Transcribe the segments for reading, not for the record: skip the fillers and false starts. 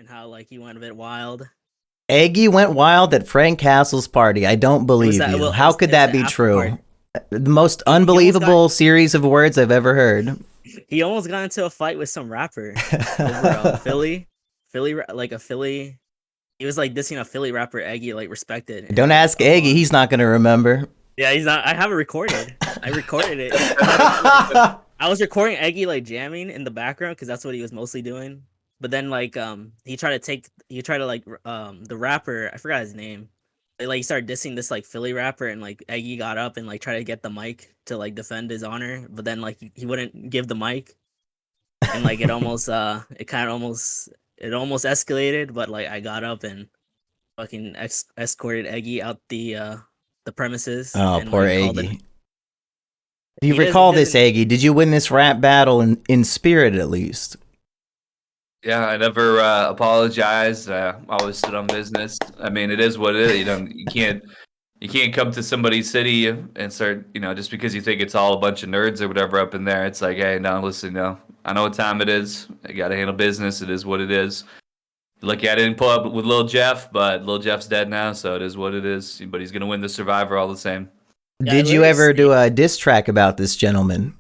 and how like he went a bit wild. Eggy went wild at Frank Castle's party. I don't believe that, you. well, How could that the be after true? party. The most He almost unbelievable series of words I've ever heard. He almost got into a fight with some rapper over Philly, like a Philly. He was like dissing a Philly rapper, Eggy, like respected. Don't ask Eggy; he's not gonna remember. Yeah, he's not. I have it recorded. I recorded it. I was recording Eggy like jamming in the background because that's what he was mostly doing. But then like he tried to like the rapper, I forgot his name. Like he started dissing this like Philly rapper, and like Eggy got up and like tried to get the mic to like defend his honor, but then like he wouldn't give the mic, and like it almost it almost escalated. But like I got up and fucking escorted Eggy out the premises. Oh, and, poor like, Eggy. Do you recall this, Eggy? Did you win this rap battle in spirit at least? Yeah, I never apologized. Always stood on business. I mean, it is what it is. You can't come to somebody's city and start, just because you think it's all a bunch of nerds or whatever up in there. It's like, hey, no, listen, no, I know what time it is. I got to handle business. It is what it is. Lucky I didn't pull up with Lil Jeff, but Lil Jeff's dead now, so it is what it is. But he's gonna win the Survivor all the same. Yeah, Did you ever do a diss track about this gentleman?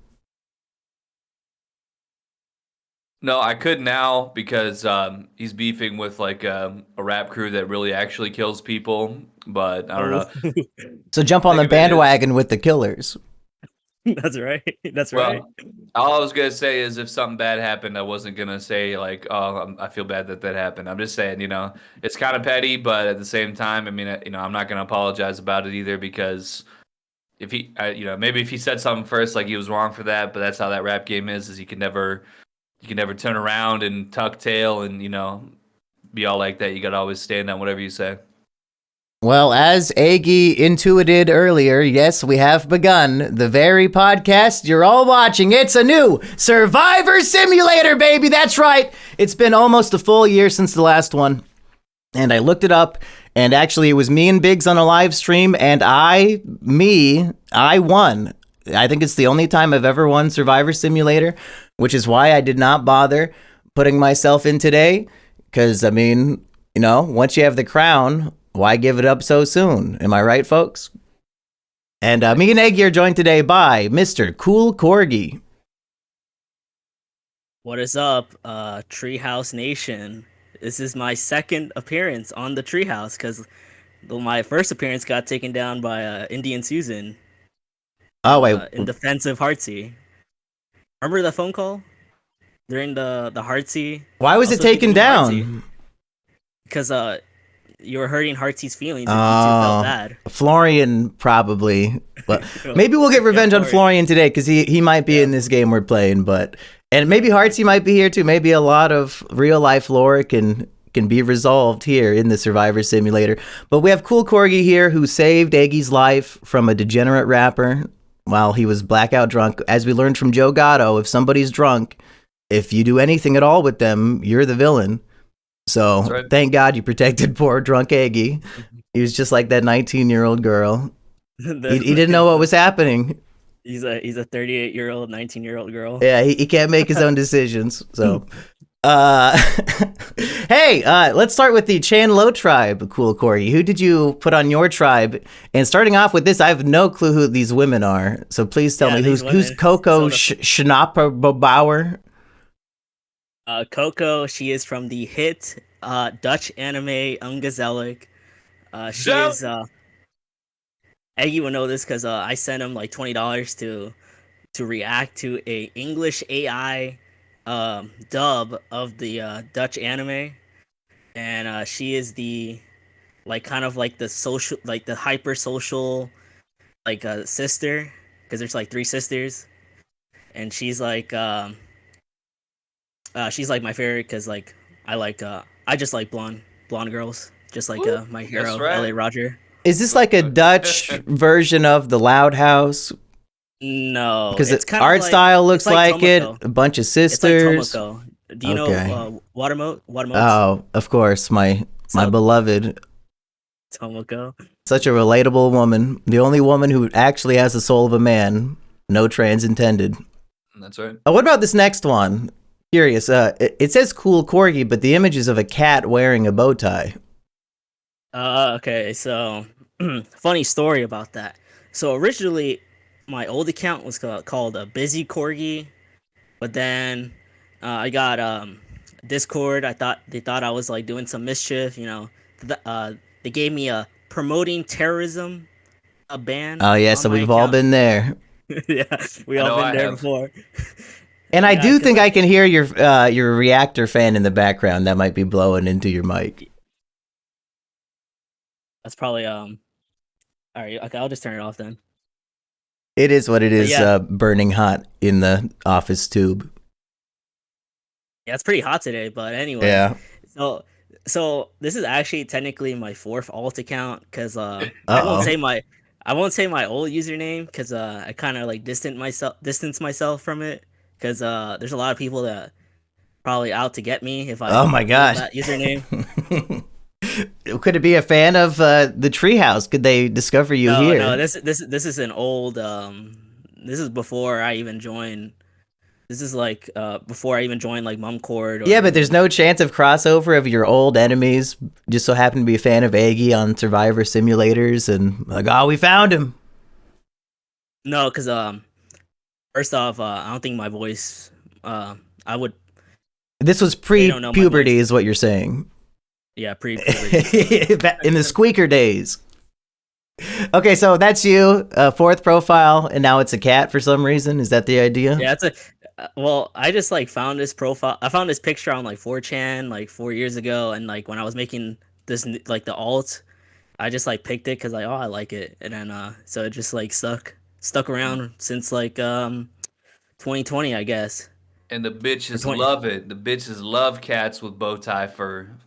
No, I could now because he's beefing with like a rap crew that really actually kills people. But I don't know. So jump on the bandwagon with the killers. That's right. That's right. All I was gonna say is if something bad happened, I wasn't gonna say like, "Oh, I feel bad that happened." I'm just saying, it's kind of petty, but at the same time, I mean, I'm not gonna apologize about it either because if he, maybe if he said something first, like he was wrong for that, but that's how that rap game is you can never turn around and tuck tail and be all like that. You gotta always stand on whatever you say. Well, as Eggy intuited earlier, yes, we have begun the very podcast you're all watching. It's a new Survivor Simulator, baby. That's right. It's been almost a full year since the last one. And I looked it up, and actually it was me and Biggs on a live stream, and I won. I think it's the only time I've ever won Survivor Simulator, which is why I did not bother putting myself in today. Because, I mean, once you have the crown, why give it up so soon? Am I right, folks? And me and Eggy are joined today by Mr. Cool Corgi. What is up, Treehouse Nation? This is my second appearance on the Treehouse because my first appearance got taken down by Indian Susan. Oh, wait. In defense of Heartsy. Remember the phone call during the Heartsy? Why was it taken down? Because you were hurting Heartsy's feelings and he felt bad. Florian probably. But maybe we'll get revenge on Florian today because he might be in this game we're playing. And maybe Heartsy might be here too. Maybe a lot of real life lore can be resolved here in the Survivor Simulator. But we have Cool Corgi here who saved Eggy's life from a degenerate rapper while he was blackout drunk. As we learned from Joe Gatto, if somebody's drunk, if you do anything at all with them, you're the villain. So right. Thank God you protected poor drunk Eggy. He was just like that 19-year-old girl. He didn't know what was happening. He's a 38-year-old, 19-year-old girl. Yeah, he can't make his own decisions. So, hey, let's start with the Chan Lo tribe, Cool Corgi. Who did you put on your tribe? And starting off with this, I have no clue who these women are. So please tell me who's Coco Schnapperbauer? Coco, she is from the hit Dutch anime Ungezellig. She is Eggy will know this because I sent him like $20 to react to a English AI dub of the Dutch anime, and she is the kind of like the social, like the hyper social sister, because there's like 3 sisters, and she's like my favorite because like I just like blonde girls, just like my hero, right. LA Roger. Is this like a Dutch version of the Loud House? No, because its art style looks like it. A bunch of sisters. It's like Tomoko. Do you know Watermote? Oh, of course, my beloved Tomoko. Such a relatable woman. The only woman who actually has the soul of a man. No trans intended. That's right. What about this next one? Curious. It says cool corgi, but the image is of a cat wearing a bow tie. Okay, so funny story about that. So originally, my old account was called a Busy Corgi, but then I got Discord. They thought I was like doing some mischief. They gave me a promoting terrorism a ban Oh yeah, on so my we've all account. been there. Yeah, we I all know been I there have. before. And I Yeah, do 'cause, think like, I can hear your reactor fan in the background that might be blowing into your mic. that's probably All right, okay, I'll just turn it off then. It is what it But is, yeah, burning hot in the office tube. yeah, it's pretty hot today. But anyway, Yeah. so so this is actually technically my fourth alt account because Uh oh. I won't say my old username because I kind of like distance myself from it because there's a lot of people that probably out to get me if I Oh my reveal god. that username. Could it be a fan of the treehouse? Could they discover you No, here? this is an old this is before I even joined. This is like before I even joined like Mumcord Yeah, or but there's no chance of crossover of your old enemies just so happen to be a fan of Eggy on Survivor simulators and like, oh, we found him. no, because first off, I don't think my voice I would This was they don't know my pre-puberty, voice. is what you're saying. Yeah, pre-puberty. So In the squeaker days. Okay, so that's you, fourth profile, and now it's a cat for some reason. Is that the idea? yeah, it's a well, I just like found this profile. I found this picture on like 4chan like 4 years ago, and like when I was making like the alt, I just like picked it because like oh I like it, and then so it just like stuck around since like 2020 I guess And the or bitches 20. love it. The bitches love cats with bow tie fur.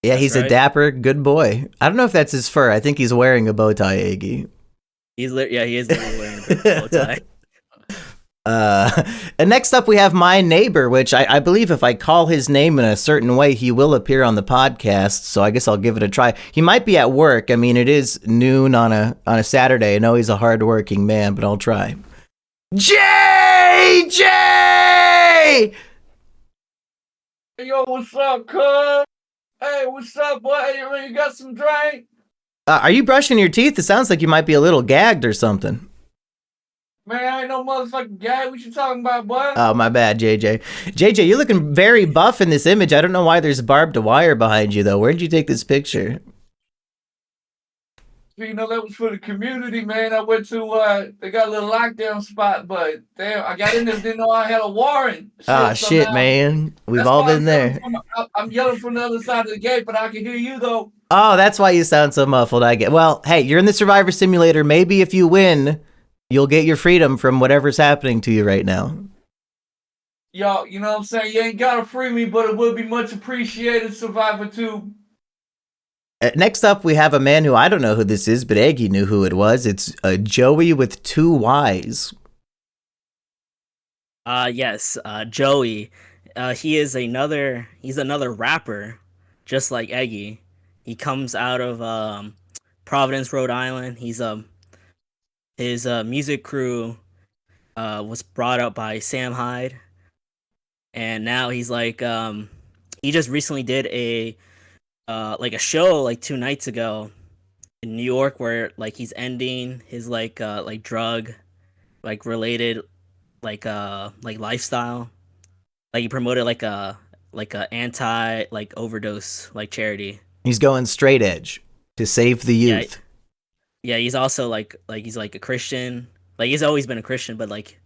Yeah, That's he's a right. dapper, good boy. I don't know if that's his fur. I think he's wearing a bow tie, Eggy. Yeah, he is literally wearing a bow tie. And next up, we have my neighbor, which I believe if I call his name in a certain way, he will appear on the podcast. So I guess I'll give it a try. He might be at work. I mean, it is noon on a Saturday. I know he's a hardworking man, but I'll try. JJ! Hey, yo, what's up, cuz? Hey, what's up, boy? You got some drink? Are you brushing your teeth? It sounds like you might be a little gagged or something. Man, I ain't no motherfucking guy. What you talking about, boy? Oh, my bad, JJ. JJ, you're looking very buff in this image. I don't know why there's barbed wire behind you, though. Where'd you take this picture? You know, that was for the community, man. I went to, they got a little lockdown spot, but damn, I got in there, didn't know I had a warrant. Shit, man. We've all been there. I'm yelling from the other side of the gate, but I can hear you, though. Oh, that's why you sound so muffled. I get. Well, hey, you're in the Survivor Simulator. Maybe if you win, you'll get your freedom from whatever's happening to you right now. Yo, you know what I'm saying? You ain't gotta free me, but it would be much appreciated, Survivor 2. Next up, we have a man who I don't know who this is, but Eggy knew who it was. It's Joey with 2 Y's. Yes, Joey. He's another rapper, just like Eggy. He comes out of Providence, Rhode Island. His music crew was brought up by Sam Hyde, and now he's like he just recently did a like a show like 2 nights ago in New York where like he's ending his like drug like related like lifestyle. Like he promoted like a anti like overdose like charity. He's going straight edge to save the Yeah, youth. yeah. He's also like he's like a Christian. Like he's always been a Christian, but like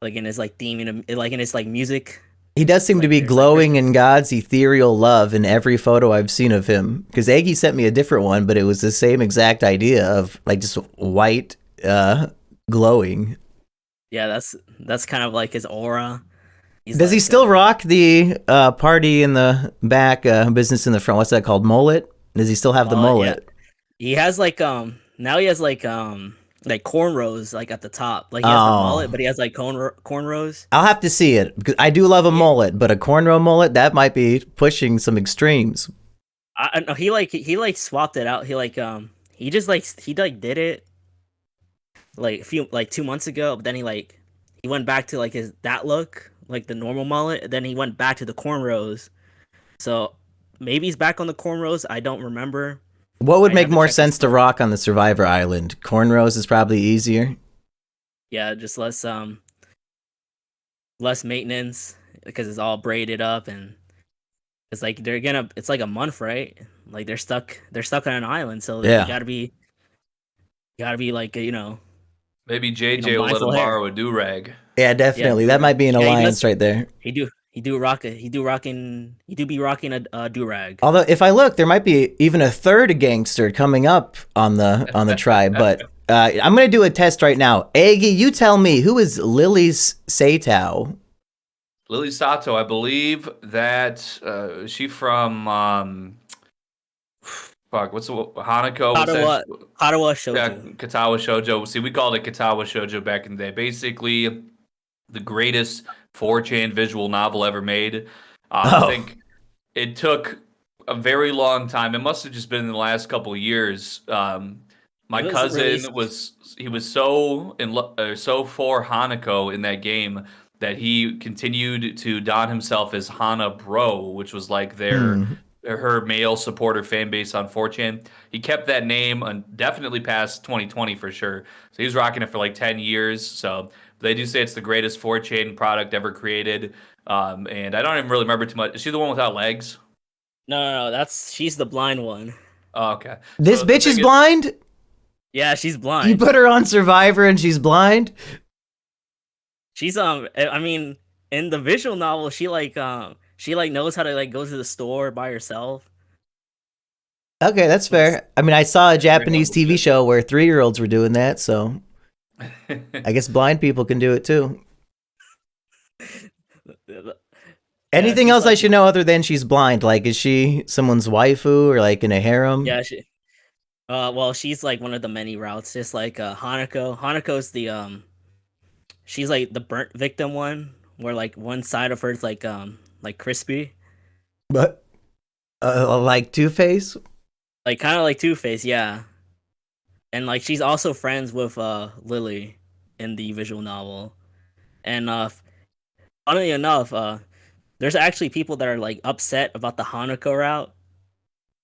in his like theme like in his like music. He does seem to Like be there's like glowing in God's ethereal love in every photo I've seen of him. Because Eggy sent me a different one, but it was the same exact idea of like just white glowing. Yeah, that's kind of like his aura. Does he still rock the party in the back, business in the front? What's that called? Mullet? Does he still have the mullet? Yeah. He has like now he has like cornrows like at the top. Like he has the mullet, but he has like cornrows. I'll have to see it because I do love a mullet, but a cornrow mullet that might be pushing some extremes. I know he like swapped it out. He did it like a few like 2 months ago, but then he went back to like that look like the normal mullet. Then he went back to the cornrows. So maybe he's back on the cornrows. I don't remember. What would I make have to more check his sense to story. rock on the Survivor Island? Cornrows is probably easier. Yeah, just less maintenance because it's all braided up and it's like it's like a month, right? Like they're stuck on an island, so you Yeah. gotta be like Maybe JJ will let mindful him hair. borrow a do rag. Yeah, Yeah, definitely. That might be an yeah, he alliance does. right there. He do be rocking a do rag. Although, if I look, there might be even a third gangster coming up on the tribe. But I'm gonna do a test right now. Eggy, you tell me, who is Lily's Satao? Lily Sato, I believe that she from what's the Hanako? What's that? Katawa Yeah, Shoju. Katawa Shoujo. See, we called it Katawa Shoujo back in the day. Basically, the greatest 4chan visual novel ever made. I Oh, think it took a very long time. It must have just been in the last couple of years. My It was cousin released. was so for Hanako in that game that he continued to don himself as Hana Bro, which was like hmm. her male supporter fan base on 4chan. He kept that name definitely past 2020 for sure. So he was rocking it for like 10 years. So they do say it's the greatest 4chan product ever created. And I don't even really remember too much. Is she the one without legs? No. She's the blind one. Oh, okay. This So the bitch is thing is, blind? Yeah, she's You blind. put her on Survivor and she's blind? She's I mean, in the visual novel, she knows how to like go to the store by herself. Okay, that's It's, fair. I mean, I saw a yeah, very Japanese humble TV chick. show where 3-year-olds were doing that, so I guess blind people can do it too. yeah, Anything she's else I like should know other than she's blind? Like, is she someone's waifu or like in a harem? yeah, well, she's like one of the many routes, just like Hanako. Hanako's she's like the burnt victim one, where like one side of her is like crispy, But like Two Face. like kind of like Two Face, yeah. And like she's also friends with Lily in the visual novel. And funnily enough, there's actually people that are like upset about the Hanako route.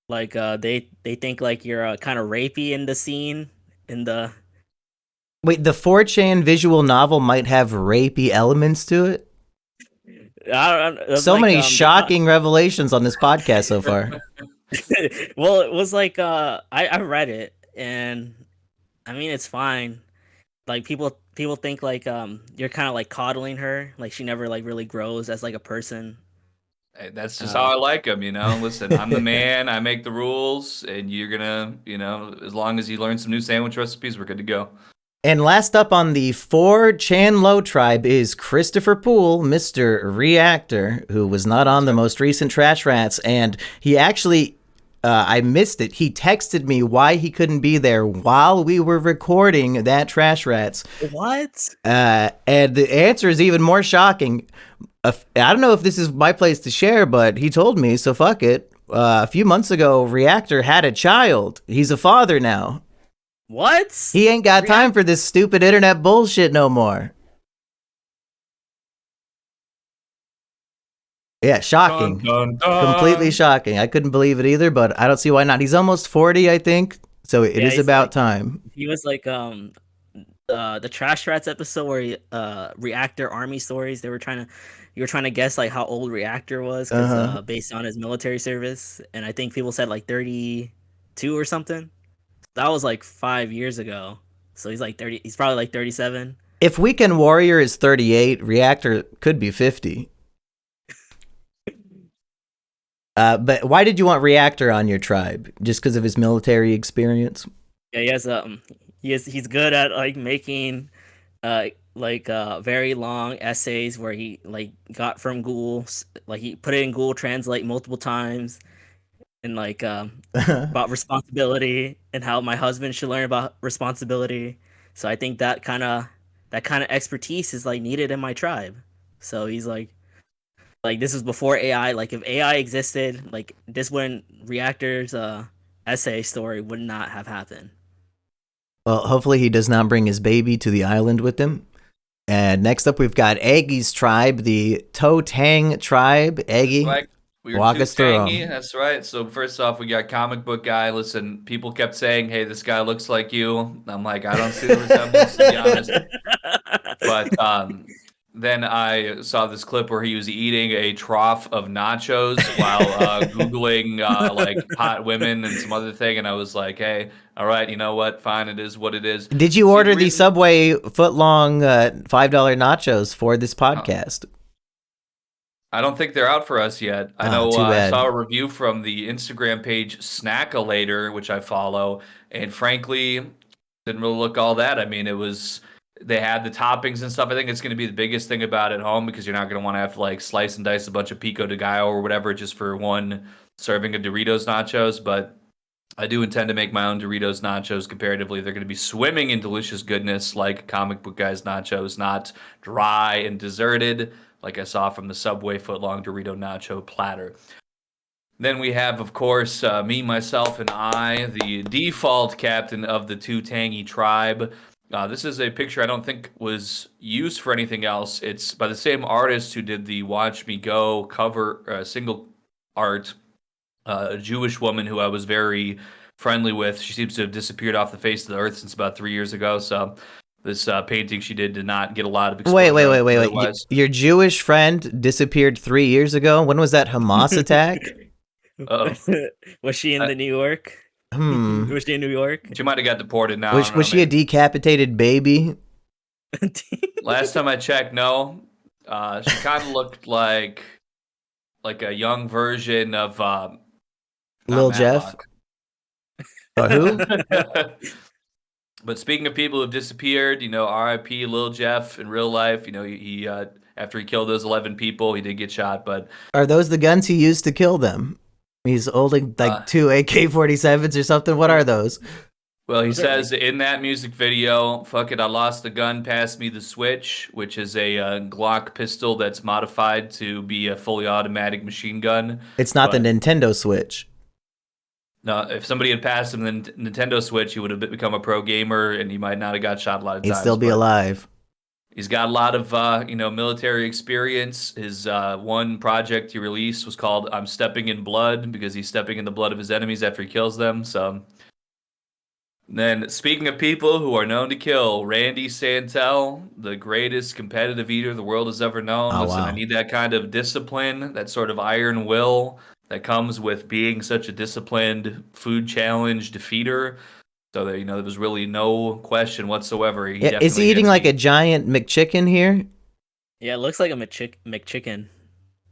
Like they think like you're kind of rapey in the scene in the Wait, the 4chan visual novel might have rapey elements to it. I don't So like many shocking revelations on this podcast so far. well, it was like I read it and I mean it's fine. Like people think like you're kind of like coddling her, like she never like really grows as like a person. Hey, that's just how Uh I like them, Listen, I'm the man. I make the rules, and you're gonna, as long as you learn some new sandwich recipes, we're good to go. And last up on the 4chan Low tribe is Christopher Poole, Mr. Reactor, who was not on the most recent Trash Rats, and he actually I missed it. He texted me why he couldn't be there while we were recording that Trash Rats. what? And the answer is even more shocking. I don't know if this is my place to share, but he told me, so fuck it. A few months ago, Reactor had a child. He's a father now. What? He ain't got time for this stupid internet bullshit no more. Yeah, shocking. Dun, dun, dun. Completely shocking. I couldn't believe it either, but I don't see why not. He's almost 40, I think. So it is He's about like time. he was like the Trash Rats episode where Reactor Army stories. You were trying to guess like how old Reactor was because Uh-huh. based on his military service, and I think people said like 32 or something. That was like 5 years ago. So he's like 30. He's probably like 37. If Weekend Warrior is 38, Reactor could be 50. But why did you want Reactor on your tribe? Just because of his military experience? Yeah, he's good at like making very long essays where he like got from Google, like he put it in Google Translate multiple times, and like about responsibility and how my husband should learn about responsibility. So I think that kind of expertise is like needed in my tribe. So he's like this was before AI. Like if AI existed, like this when Reactor's essay story would not have happened. Well, hopefully he does not bring his baby to the island with him. And next up, we've got Eggy's tribe, the Toe Tang tribe. Eggy, We were walk too us through tangy. 'em. That's right. So first off, we got comic book guy. Listen, people kept saying, "Hey, this guy looks like you." I'm like, I don't see the resemblance, to be honest. But then I saw this clip where he was eating a trough of nachos while Googling like hot women and some other thing, and I was like, "Hey, all right, you know what? Fine, it is what it is." Did you See, order the reason- Subway foot-long $5 nachos for this podcast? I don't think they're out for us yet. I Oh, know too I bad. saw a review from the Instagram page Snackalator, which I follow, and frankly, didn't really look all that. I mean, they had the toppings and stuff. I think it's going to be the biggest thing about it at home because you're not going to want to have to like slice and dice a bunch of pico de gallo or whatever just for one serving of Doritos nachos. But I do intend to make my own Doritos nachos comparatively. They're going to be swimming in delicious goodness like comic book guys nachos, not dry and deserted like I saw from the Subway footlong Dorito nacho platter. Then we have, of course, me, myself, and I, the default captain of the Too Tangy tribe. This is a picture I don't think was used for anything else. It's by the same artist who did the Watch Me Go cover single art, a Jewish woman who I was very friendly with. She seems to have disappeared off the face of the earth since about 3 years ago. So this painting she did not get a lot of exposure. Wait. Otherwise. Your Jewish friend disappeared 3 years ago? When was that Hamas attack? Was she in the New York? Was she in New York? She might have got deported now. Was she a decapitated baby? Last time I checked, no. She kind of looked like a young version of Lil Jeff? Who? But speaking of people who've disappeared, R.I.P. Lil Jeff in real life. He after he killed those 11 people, he did get shot. But are those the guns he used to kill them? He's holding like two AK-47s or something. What are those? Well, he says in that music video, "Fuck it, I lost the gun. Pass me the switch," which is a Glock pistol that's modified to be a fully automatic machine gun. It's not the Nintendo Switch. No, if somebody had passed him the Nintendo Switch, he would have become a pro gamer, and he might not have got shot a lot of times. He'd still be alive. He's got a lot of, military experience. His one project he released was called "I'm Stepping in Blood" because he's stepping in the blood of his enemies after he kills them. So, then speaking of people who are known to kill, Randy Santel, the greatest competitive eater the world has ever known. Oh, Listen, wow. I need that kind of discipline, that sort of iron will that comes with being such a disciplined food challenge defeater. So that there was really no question whatsoever. Is he eating like a giant McChicken here? Yeah, it looks like a McChicken.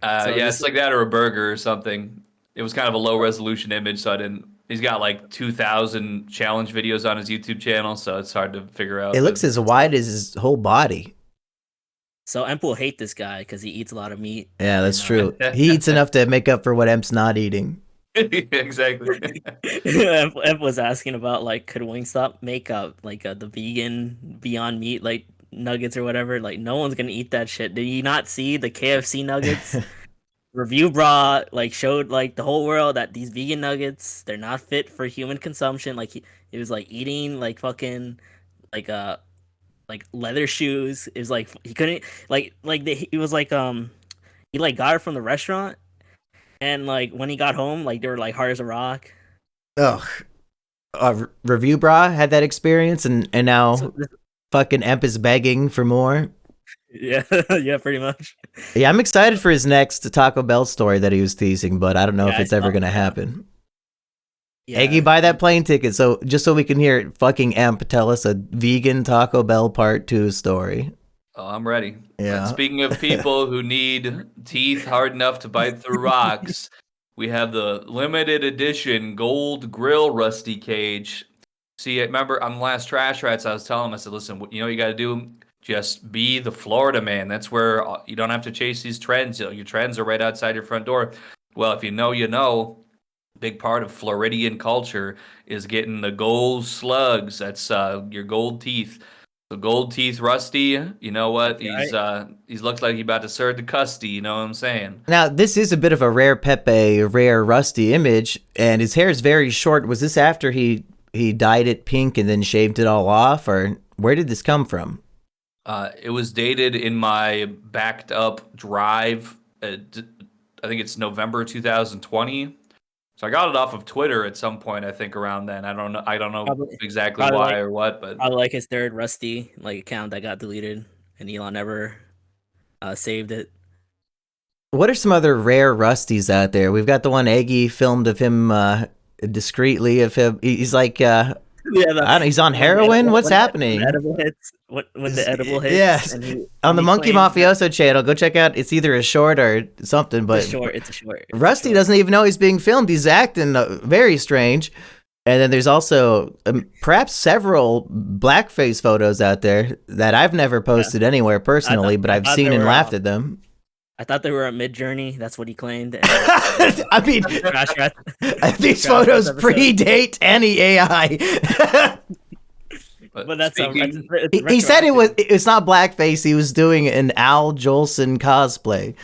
It's like that or a burger or something. It was kind of a low resolution image, so I didn't. He's got like 2,000 challenge videos on his YouTube channel, so it's hard to figure out. It looks as wide as his whole body. So Emp will hate this guy because he eats a lot of meat. Yeah, that's true. He eats enough to make up for what Emp's not eating. Exactly. Emp was asking about could Wingstop make the vegan Beyond Meat nuggets or whatever? No one's gonna eat that shit. Did you not see the KFC nuggets? Review Bra showed the whole world that these vegan nuggets, they're not fit for human consumption. It was eating fucking leather shoes. It was he couldn't he was he got it from the restaurant, and when he got home they were hard as a rock. Ugh. Review Bra had that experience, and now fucking Emp is begging for more. Yeah, yeah, pretty much. Yeah, I'm excited for his next Taco Bell story that he was teasing, but I don't know if it's ever gonna happen. Yeah. Eggy, buy that plane ticket so we can hear fucking Emp tell us a vegan Taco Bell Part 2 story. Oh, I'm ready. Yeah. And speaking of people who need teeth hard enough to bite through rocks, we have the limited edition gold grill rusty cage. See, remember on the last Trash Rats, I was telling him, I said, listen, what you got to do? Just be the Florida man. That's where you don't have to chase these trends. Your trends are right outside your front door. Well, if you know, big part of Floridian culture is getting the gold slugs. That's your gold teeth. The gold teeth Rusty, you know what? He's looks like he's about to serve the custody, you know what I'm saying? Now, this is a bit of a rare Pepe, rare Rusty image, and his hair is very short. Was this after he dyed it pink and then shaved it all off, or where did this come from? It was dated in my backed up drive. I think it's November 2020. So I got it off of Twitter at some point. I think around then. I don't know. Probably, exactly probably why like or what, but probably like his third Rusty like account that got deleted, and Elon never saved it. What are some other rare Rusties out there? We've got the one Eggy filmed of him discreetly. Of him, he's like, Yeah, I don't know, he's on heroin. What's happening? When the edible hits, when the edible hits. Yes, and on the he Mumkey claimed Mafioso channel. Go check out. It's either a short or something. But it's a short. Rusty doesn't even know he's being filmed. He's acting very strange. And then there's also perhaps several blackface photos out there that I've never posted anywhere personally, but I've seen and laughed at them. I thought they were a Mid-Journey. That's what he claimed. I mean, these photos predate any AI. But that's he said it's not blackface. He was doing an Al Jolson cosplay.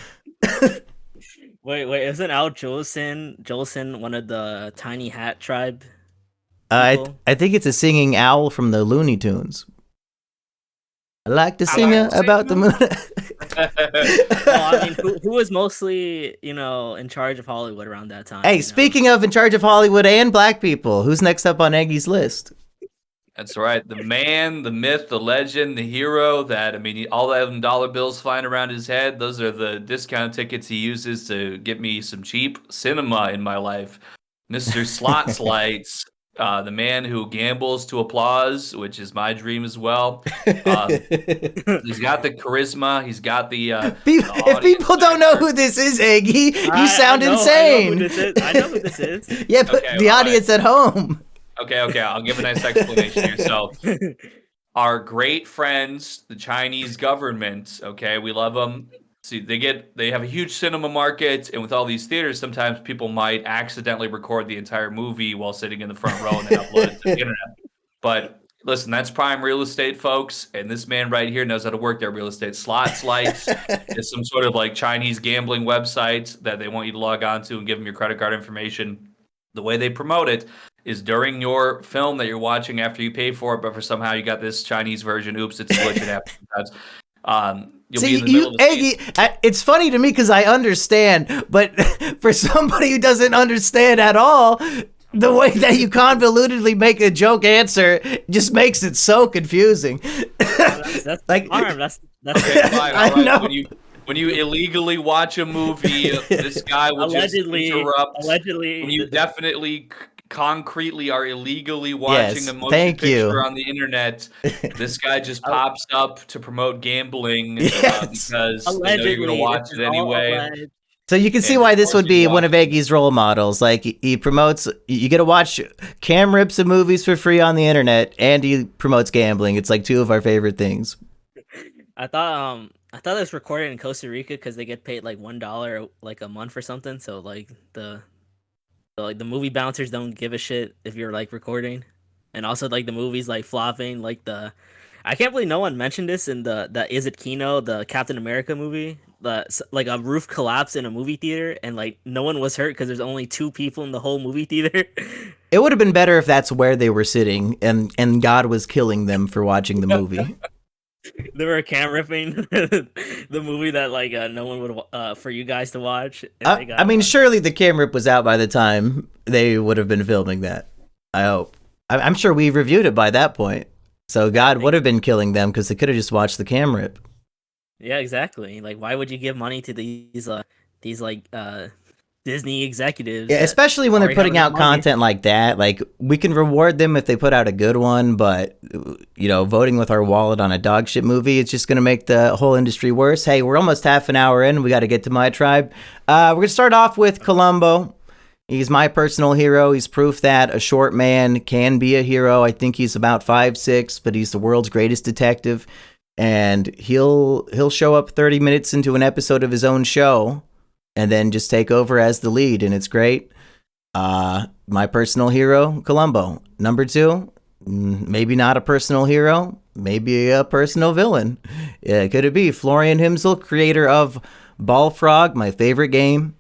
Wait, isn't Al Jolson one of the Tiny Hat tribe? I think it's a singing owl from the Looney Tunes. I like to sing about the moon. Well, I mean, who was mostly, in charge of Hollywood around that time? Hey, speaking of in charge of Hollywood and black people, who's next up on Eggy's list? That's right. The man, the myth, the legend, the hero all them dollar bills flying around his head, those are the discount tickets he uses to get me some cheap cinema in my life. Mr. Slots Lights. The man who gambles to applause, which is my dream as well. He's got the charisma. He's got the. If people don't know who this is, Eggy, you sound insane. I know who this is. Yeah, but the audience at home. Okay. I'll give a nice explanation here. So, our great friends, the Chinese government. Okay, we love them. See, they have a huge cinema market, and with all these theaters, sometimes people might accidentally record the entire movie while sitting in the front row and then upload it to the internet. But listen, that's prime real estate, folks, and this man right here knows how to work their real estate. Slots Lights is some sort of like Chinese gambling website that they want you to log on to and give them your credit card information. The way they promote it is during your film that you're watching after you pay for it, but for somehow you got this Chinese version. Oops, it's glitching out sometimes. Eggy, it's funny to me because I understand, but for somebody who doesn't understand at all, the way that you convolutedly make a joke answer just makes it so confusing. That's like harm. That's okay, fine, I know. When you illegally watch a movie, this guy will allegedly just interrupt. Allegedly, when you definitely concretely are illegally watching a motion picture you. on the internet, this guy just pops up to promote gambling because they know you're going to watch it anyway. So you can see why this would be one of Eggy's role models. Like, he promotes, you get to watch cam rips of movies for free on the internet, and he promotes gambling. It's like two of our favorite things. I thought it was recorded in Costa Rica because they get paid like $1 like a month or something. So like the movie bouncers don't give a shit if you're like recording, and also like the movie's like flopping. Like I can't believe no one mentioned this in the Is It Kino, the Captain America movie. Like a roof collapsed in a movie theater, and like no one was hurt because there's only 2 people in the whole movie theater. It would have been better if that's where they were sitting, and God was killing them for watching the movie. They were cam ripping the movie that like no one would for you guys to watch. I mean, surely the cam rip was out by the time they would have been filming that. I hope. I'm sure we reviewed it by that point. So God would have been killing them because they could have just watched the cam rip. Yeah, exactly. Like, why would you give money to these like Disney executives? Yeah, especially when they're putting out content like that. Like, we can reward them if they put out a good one, but voting with our wallet on a dog shit movie, it's just going to make the whole industry worse. Hey, we're almost half an hour in. We got to get to my tribe. We're going to start off with Columbo. He's my personal hero. He's proof that a short man can be a hero. I think he's about 5'6", but he's the world's greatest detective. And he'll show up 30 minutes into an episode of his own show and then just take over as the lead, and it's great. My personal hero, Columbo. Number 2, maybe not a personal hero, maybe a personal villain. Could it be Florian Himsel, creator of Ballfrog, my favorite game?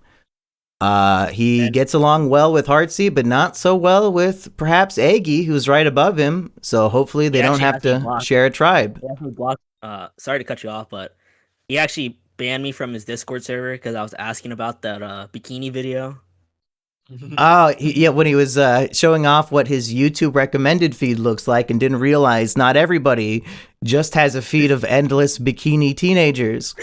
He gets along well with Heartsy, but not so well with perhaps Eggy, who's right above him. So hopefully they don't have to share a tribe. sorry to cut you off, but he actually banned me from his Discord server because I was asking about that bikini video. Oh, yeah, when he was showing off what his YouTube recommended feed looks like and didn't realize not everybody just has a feed of endless bikini teenagers.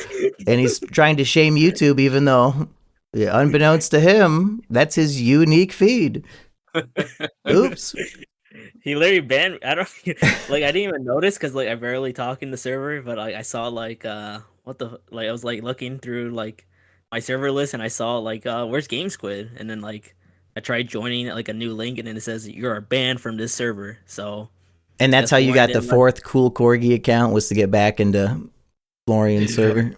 And he's trying to shame YouTube even though, unbeknownst to him, that's his unique feed. Oops. He literally banned. I don't like. I didn't even notice because like I barely talk in the server, but like I saw like what the like I was like looking through like my server list and I saw like where's Game Squid, and then like I tried joining like a new link and then it says you're banned from this server. So And that's how you got the fourth cool Corgi account, was to get back into Florian's server.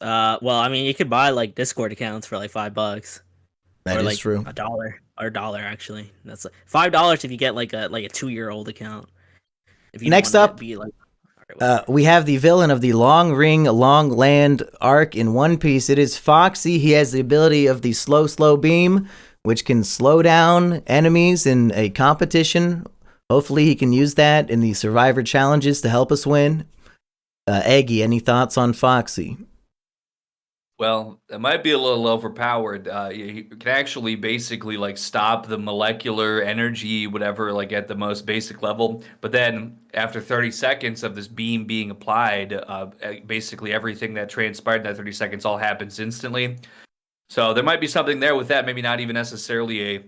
Well, I mean, you could buy like Discord accounts for like $5. That is like true. $1 actually. That's like $5 if you get like a 2-year-old account. If you Next up, we have the villain of the Long Ring, Long Land arc in One Piece. It is Foxy. He has the ability of the slow beam, which can slow down enemies in a competition. Hopefully he can use that in the Survivor challenges to help us win. Eggy, any thoughts on Foxy? Well, it might be a little overpowered. You can actually basically like stop the molecular energy, whatever, like at the most basic level. But then after 30 seconds of this beam being applied, basically everything that transpired in that 30 seconds all happens instantly. So there might be something there with that. Maybe not even necessarily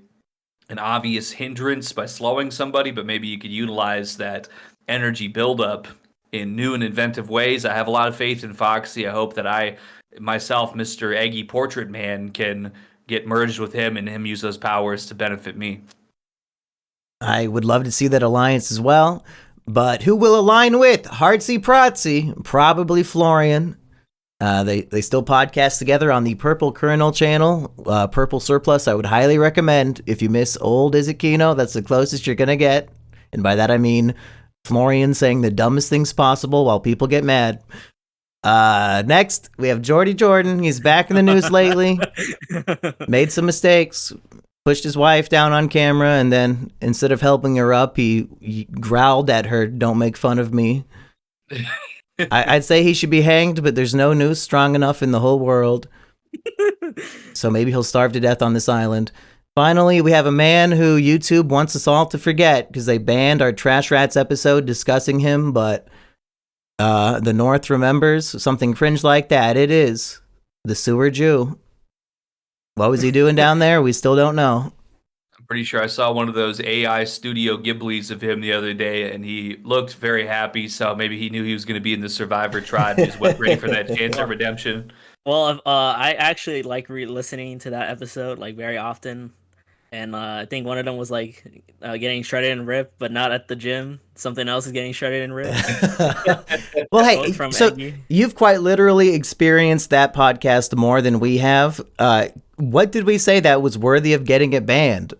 an obvious hindrance by slowing somebody, but maybe you could utilize that energy buildup in new and inventive ways. I have a lot of faith in Foxy. I hope that myself, Mr. Eggy Portrait Man, can get merged with him and him use those powers to benefit me. I would love to see that alliance as well. But who will align with? Hartsy Protsy, probably Florian. They still podcast together on the Purple Colonel channel, Purple Surplus. I would highly recommend. If you miss old Izukino, that's the closest you're going to get. And by that I mean Florian saying the dumbest things possible while people get mad. Next, we have Jordy Jordan. He's back in the news lately. Made some mistakes. Pushed his wife down on camera, and then instead of helping her up, he growled at her, "Don't make fun of me." I'd say he should be hanged, but there's no noose strong enough in the whole world. So maybe he'll starve to death on this island. Finally, we have a man who YouTube wants us all to forget because they banned our Trash Rats episode discussing him, but the North remembers something cringe like that. It is the Sewer Jew. What was he doing down there? We still don't know. I'm pretty sure I saw one of those AI Studio Ghiblis of him the other day, and he looked very happy. So maybe he knew he was going to be in the Survivor tribe. He was ready for that chance of redemption. Well, I actually like listening to that episode like very often. And I think one of them was like getting shredded and ripped, but not at the gym. Something else is getting shredded and ripped. Well, hey, so Eggy. You've quite literally experienced that podcast more than we have. What did we say that was worthy of getting it banned?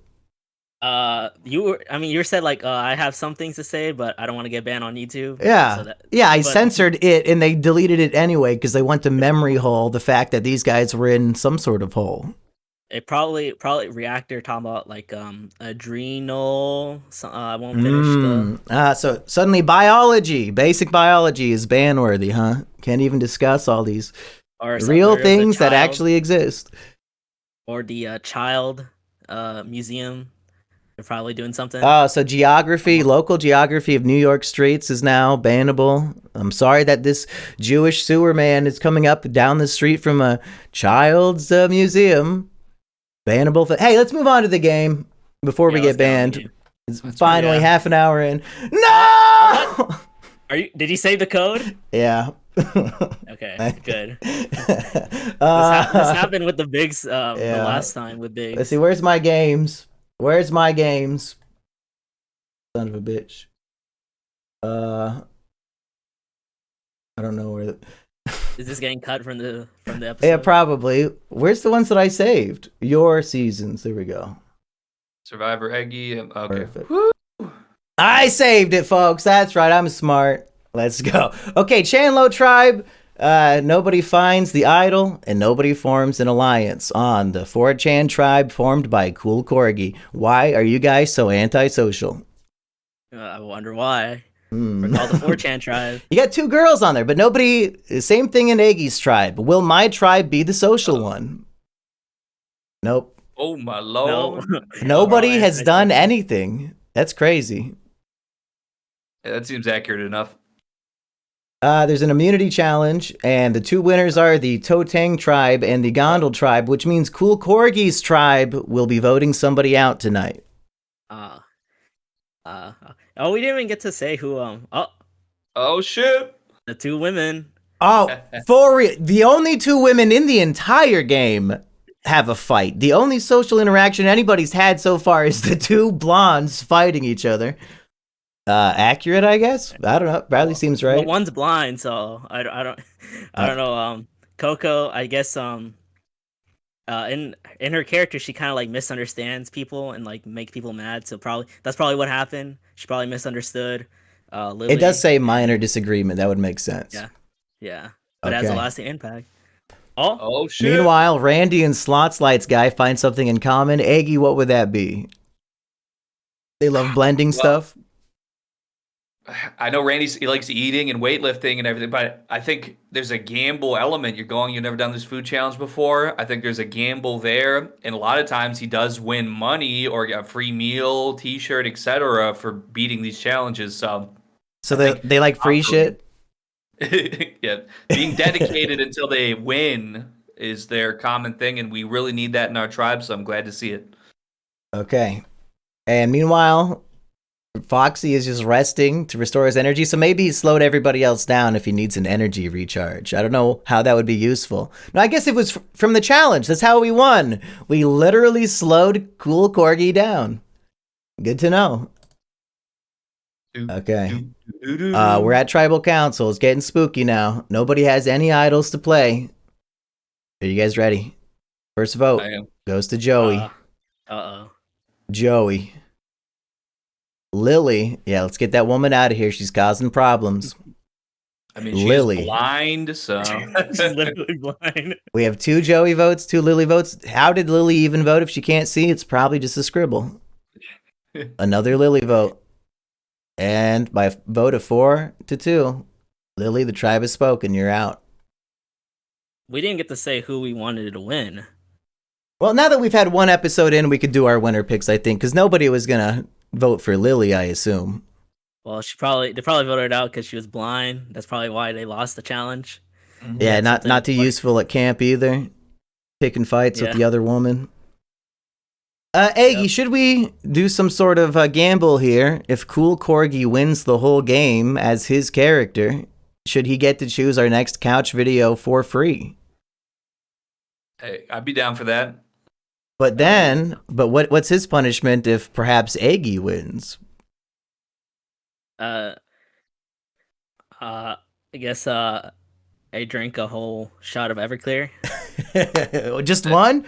You said like I have some things to say, but I don't want to get banned on YouTube. Yeah, I censored it, and they deleted it anyway because they want to memory hole the fact that these guys were in some sort of hole. It probably reactor talking about like adrenal. I won't finish so suddenly basic biology is ban worthy, huh? Can't even discuss all these real things that actually exist. Or the child museum. They're probably doing something. So local geography of New York streets is now bannable. I'm sorry that this Jewish sewer man is coming up down the street from a child's museum. Bannable. Hey, let's move on to the game before we get banned. It's finally half an hour in. No! Did you save the code? Yeah. Okay, good. This happened with the Bigs the last time with Bigs. Let's see, where's my games? Son of a bitch. I don't know where Is this getting cut from the episode? Yeah, probably. Where's the ones that I saved? Your seasons. There we go. Survivor Eggy. Okay. Perfect. Woo! I saved it, folks. That's right. I'm smart. Let's go. Okay, Chanlo Tribe. Nobody finds the idol, and nobody forms an alliance on the 4chan tribe formed by Cool Corgi. Why are you guys so antisocial? I wonder why. We're called the 4chan tribe. You got 2 girls on there, but nobody. Same thing in Eggy's tribe. Will my tribe be the social one? Nope. Oh my No. lord! Nobody Oh, has I done see. anything. That's crazy. Yeah, that seems accurate enough. There's an immunity challenge, and the 2 winners are the Toteng tribe and the Gondal tribe, which means Cool Corgi's tribe will be voting somebody out tonight. Oh, we didn't even get to say who. Oh shit! The 2 women. Oh, the only 2 women in the entire game have a fight. The only social interaction anybody's had so far is the 2 blondes fighting each other. Accurate, I guess. I don't know. Bradley seems right. Well, one's blind, so I don't know. Coco, I guess in her character, she kind of like misunderstands people and like make people mad. So that's probably what happened. She probably misunderstood. Lily. It does say minor disagreement. That would make sense. Yeah, but it has a Okay. lasting impact. Oh, Oh shit! Meanwhile, Randy and Slots Lights guy find something in common. Eggy, what would that be? They love blending stuff. I know he likes eating and weightlifting and everything, but I think there's a gamble element. You've never done this food challenge before. I think there's a gamble there, and a lot of times he does win money or a free meal, T-shirt, etc. for beating these challenges. So They like free shit. yeah, being dedicated until they win is their common thing, and we really need that in our tribe. So I'm glad to see it. Okay. And meanwhile, Foxy is just resting to restore his energy, so maybe he slowed everybody else down if he needs an energy recharge. I don't know how that would be useful. No, I guess it was from the challenge. That's how we won. We literally slowed Cool Corgi down. Good to know. Okay. We're at Tribal Council. It's getting spooky now. Nobody has any idols to play. Are you guys ready? First vote I am. goes to Joey. Joey. Lily. Yeah, let's get that woman out of here. She's causing problems. I mean, she's Lily. blind, so she's literally blind. We have 2 Joey votes, 2 Lily votes. How did Lily even vote if she can't see? It's probably just a scribble. Another Lily vote. And by a vote of 4-2, Lily, the tribe has spoken. You're out. We didn't get to say who we wanted to win. Well, now that we've had 1 episode in, we could do our winner picks, I think, because nobody was going to vote for Lily, I assume. Well, they probably voted her out because she was blind. That's probably why they lost the challenge. Yeah, not too useful at camp either. Picking fights with the other woman. Eggy, should we do some sort of gamble here? If Cool Corgi wins the whole game as his character, should he get to choose our next couch video for free? hey, I'd be down for that. But what's his punishment if perhaps Eggy wins? I guess I drank a whole shot of Everclear. Just one?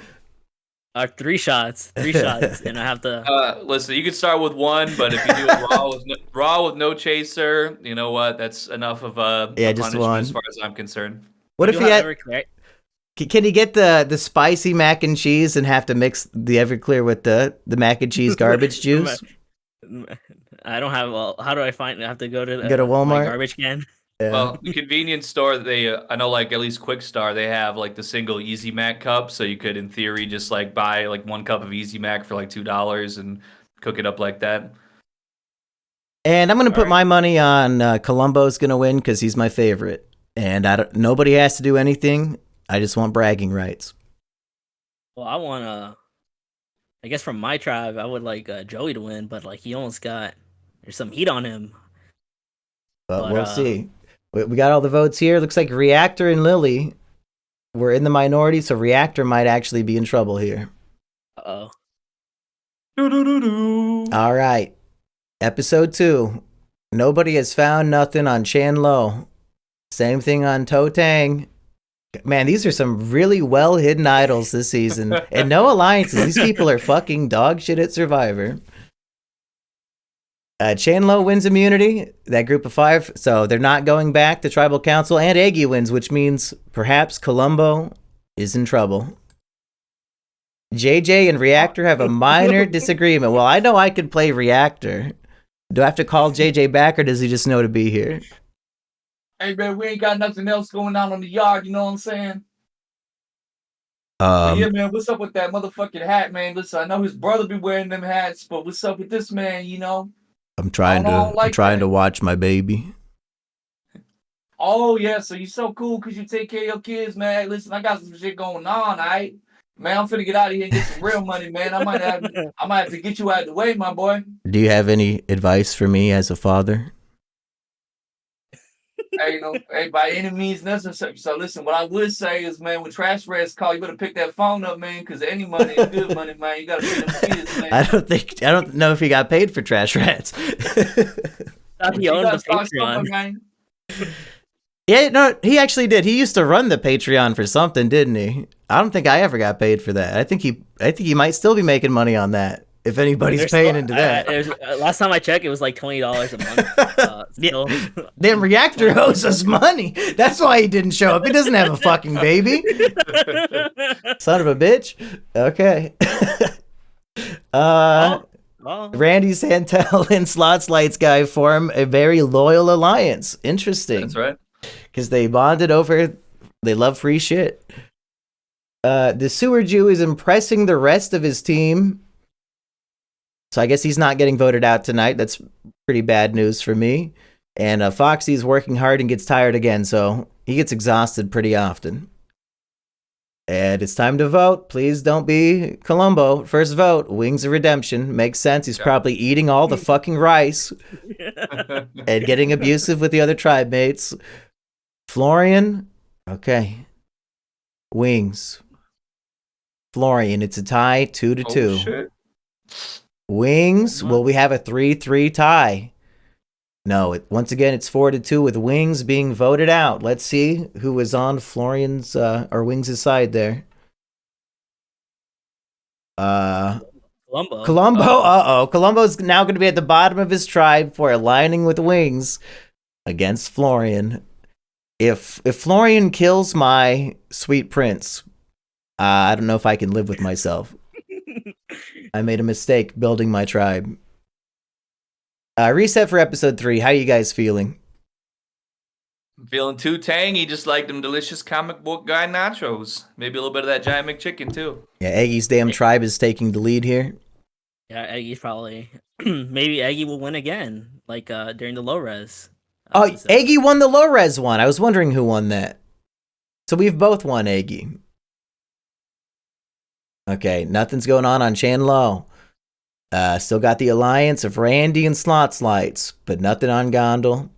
3 shots, and I have to. Listen, you could start with 1, but if you do it raw with no chaser, you know what? That's enough of a just punishment one. as far as I'm concerned. What if he had? Everclear. Can he get the spicy mac and cheese and have to mix the Everclear with the mac and cheese garbage juice? I don't have. Well, how do I find? I have to go to Walmart? my garbage can. Yeah. Well, the convenience store, I know, like at least Quick Star, they have like the single Easy Mac cup, so you could, in theory, just like buy like 1 cup of Easy Mac for like $2 and cook it up like that. And I'm gonna put my money on Columbo's gonna win because he's my favorite, and nobody has to do anything. I just want bragging rights. Well, I want I guess from my tribe, I would like Joey to win, but like he almost got there's some heat on him. But we'll see. We got all the votes here. Looks like Reactor and Lily were in the minority, so Reactor might actually be in trouble here. Uh-oh. All right. Episode 2. Nobody has found nothing on Chan Lo. Same thing on Toteng. Man, these are some really well hidden idols this season. And no alliances. These people are fucking dog shit at Survivor. Chan Lo wins immunity, that group of 5, so they're not going back to Tribal Council, and Eggy wins, which means perhaps Columbo is in trouble. JJ and Reactor have a minor disagreement. Well, I know I could play Reactor. Do I have to call JJ back, or does he just know to be here? Hey, man, we ain't got nothing else going on in the yard, you know what I'm saying? Yeah, man, what's up with that motherfucking hat, man? Listen, I know his brother be wearing them hats, but what's up with this man, you know? I'm trying to watch my baby. Oh, yeah, so you so cool because you take care of your kids, man. Hey, listen, I got some shit going on, all right? Man, I'm finna get out of here and get some real money, man. I might have to get you out of the way, my boy. Do you have any advice for me as a father? Hey, hey, by any means necessary. So listen, what I would say is, man, when trash rats call, you better pick that phone up, man, because any money is good money, man. You gotta pay them kids, man. I don't know if he got paid for trash rats. He owns the Patreon. Yeah, no, he actually did. He used to run the Patreon for something, didn't he? I don't think I ever got paid for that. I think he might still be making money on that. If anybody's paying into that. Last time I checked, it was like $20 a month. Damn, Reactor owes us money. That's why he didn't show up. He doesn't have a fucking baby. Son of a bitch. Okay. Randy Santel and Slots Lights guy form a very loyal alliance. Interesting. That's right. Because they bonded over, they love free shit. The Sewer Jew is impressing the rest of his team. So I guess he's not getting voted out tonight. That's pretty bad news for me. And Foxy's working hard and gets tired again, so he gets exhausted pretty often. And it's time to vote. Please don't be Columbo. First vote, Wings of Redemption. Makes sense. He's probably eating all the fucking rice and getting abusive with the other tribe mates. Florian, okay. Wings. Florian, it's a tie, 2-2. Shit. Wings, will we have a 3-3 tie? No, once again, it's 4-2 with Wings being voted out. Let's see who was on Florian's or Wings' side there. Columbo. Columbo's now going to be at the bottom of his tribe for aligning with Wings against Florian. If Florian kills my sweet prince, I don't know if I can live with myself. I made a mistake building my tribe. Reset for episode 3. How you guys feeling? I'm feeling too tangy, just like them delicious comic book guy nachos. Maybe a little bit of that giant McChicken too. Yeah, Eggy's damn tribe is taking the lead here. Yeah, Eggy's probably. Maybe Eggy will win again, like during the low res. Oh, Eggy won the low res one. I was wondering who won that. So we've both won Eggy. Okay, nothing's going on Chan Low. Still got the alliance of Randy and Slots Lights, but nothing on Gondel.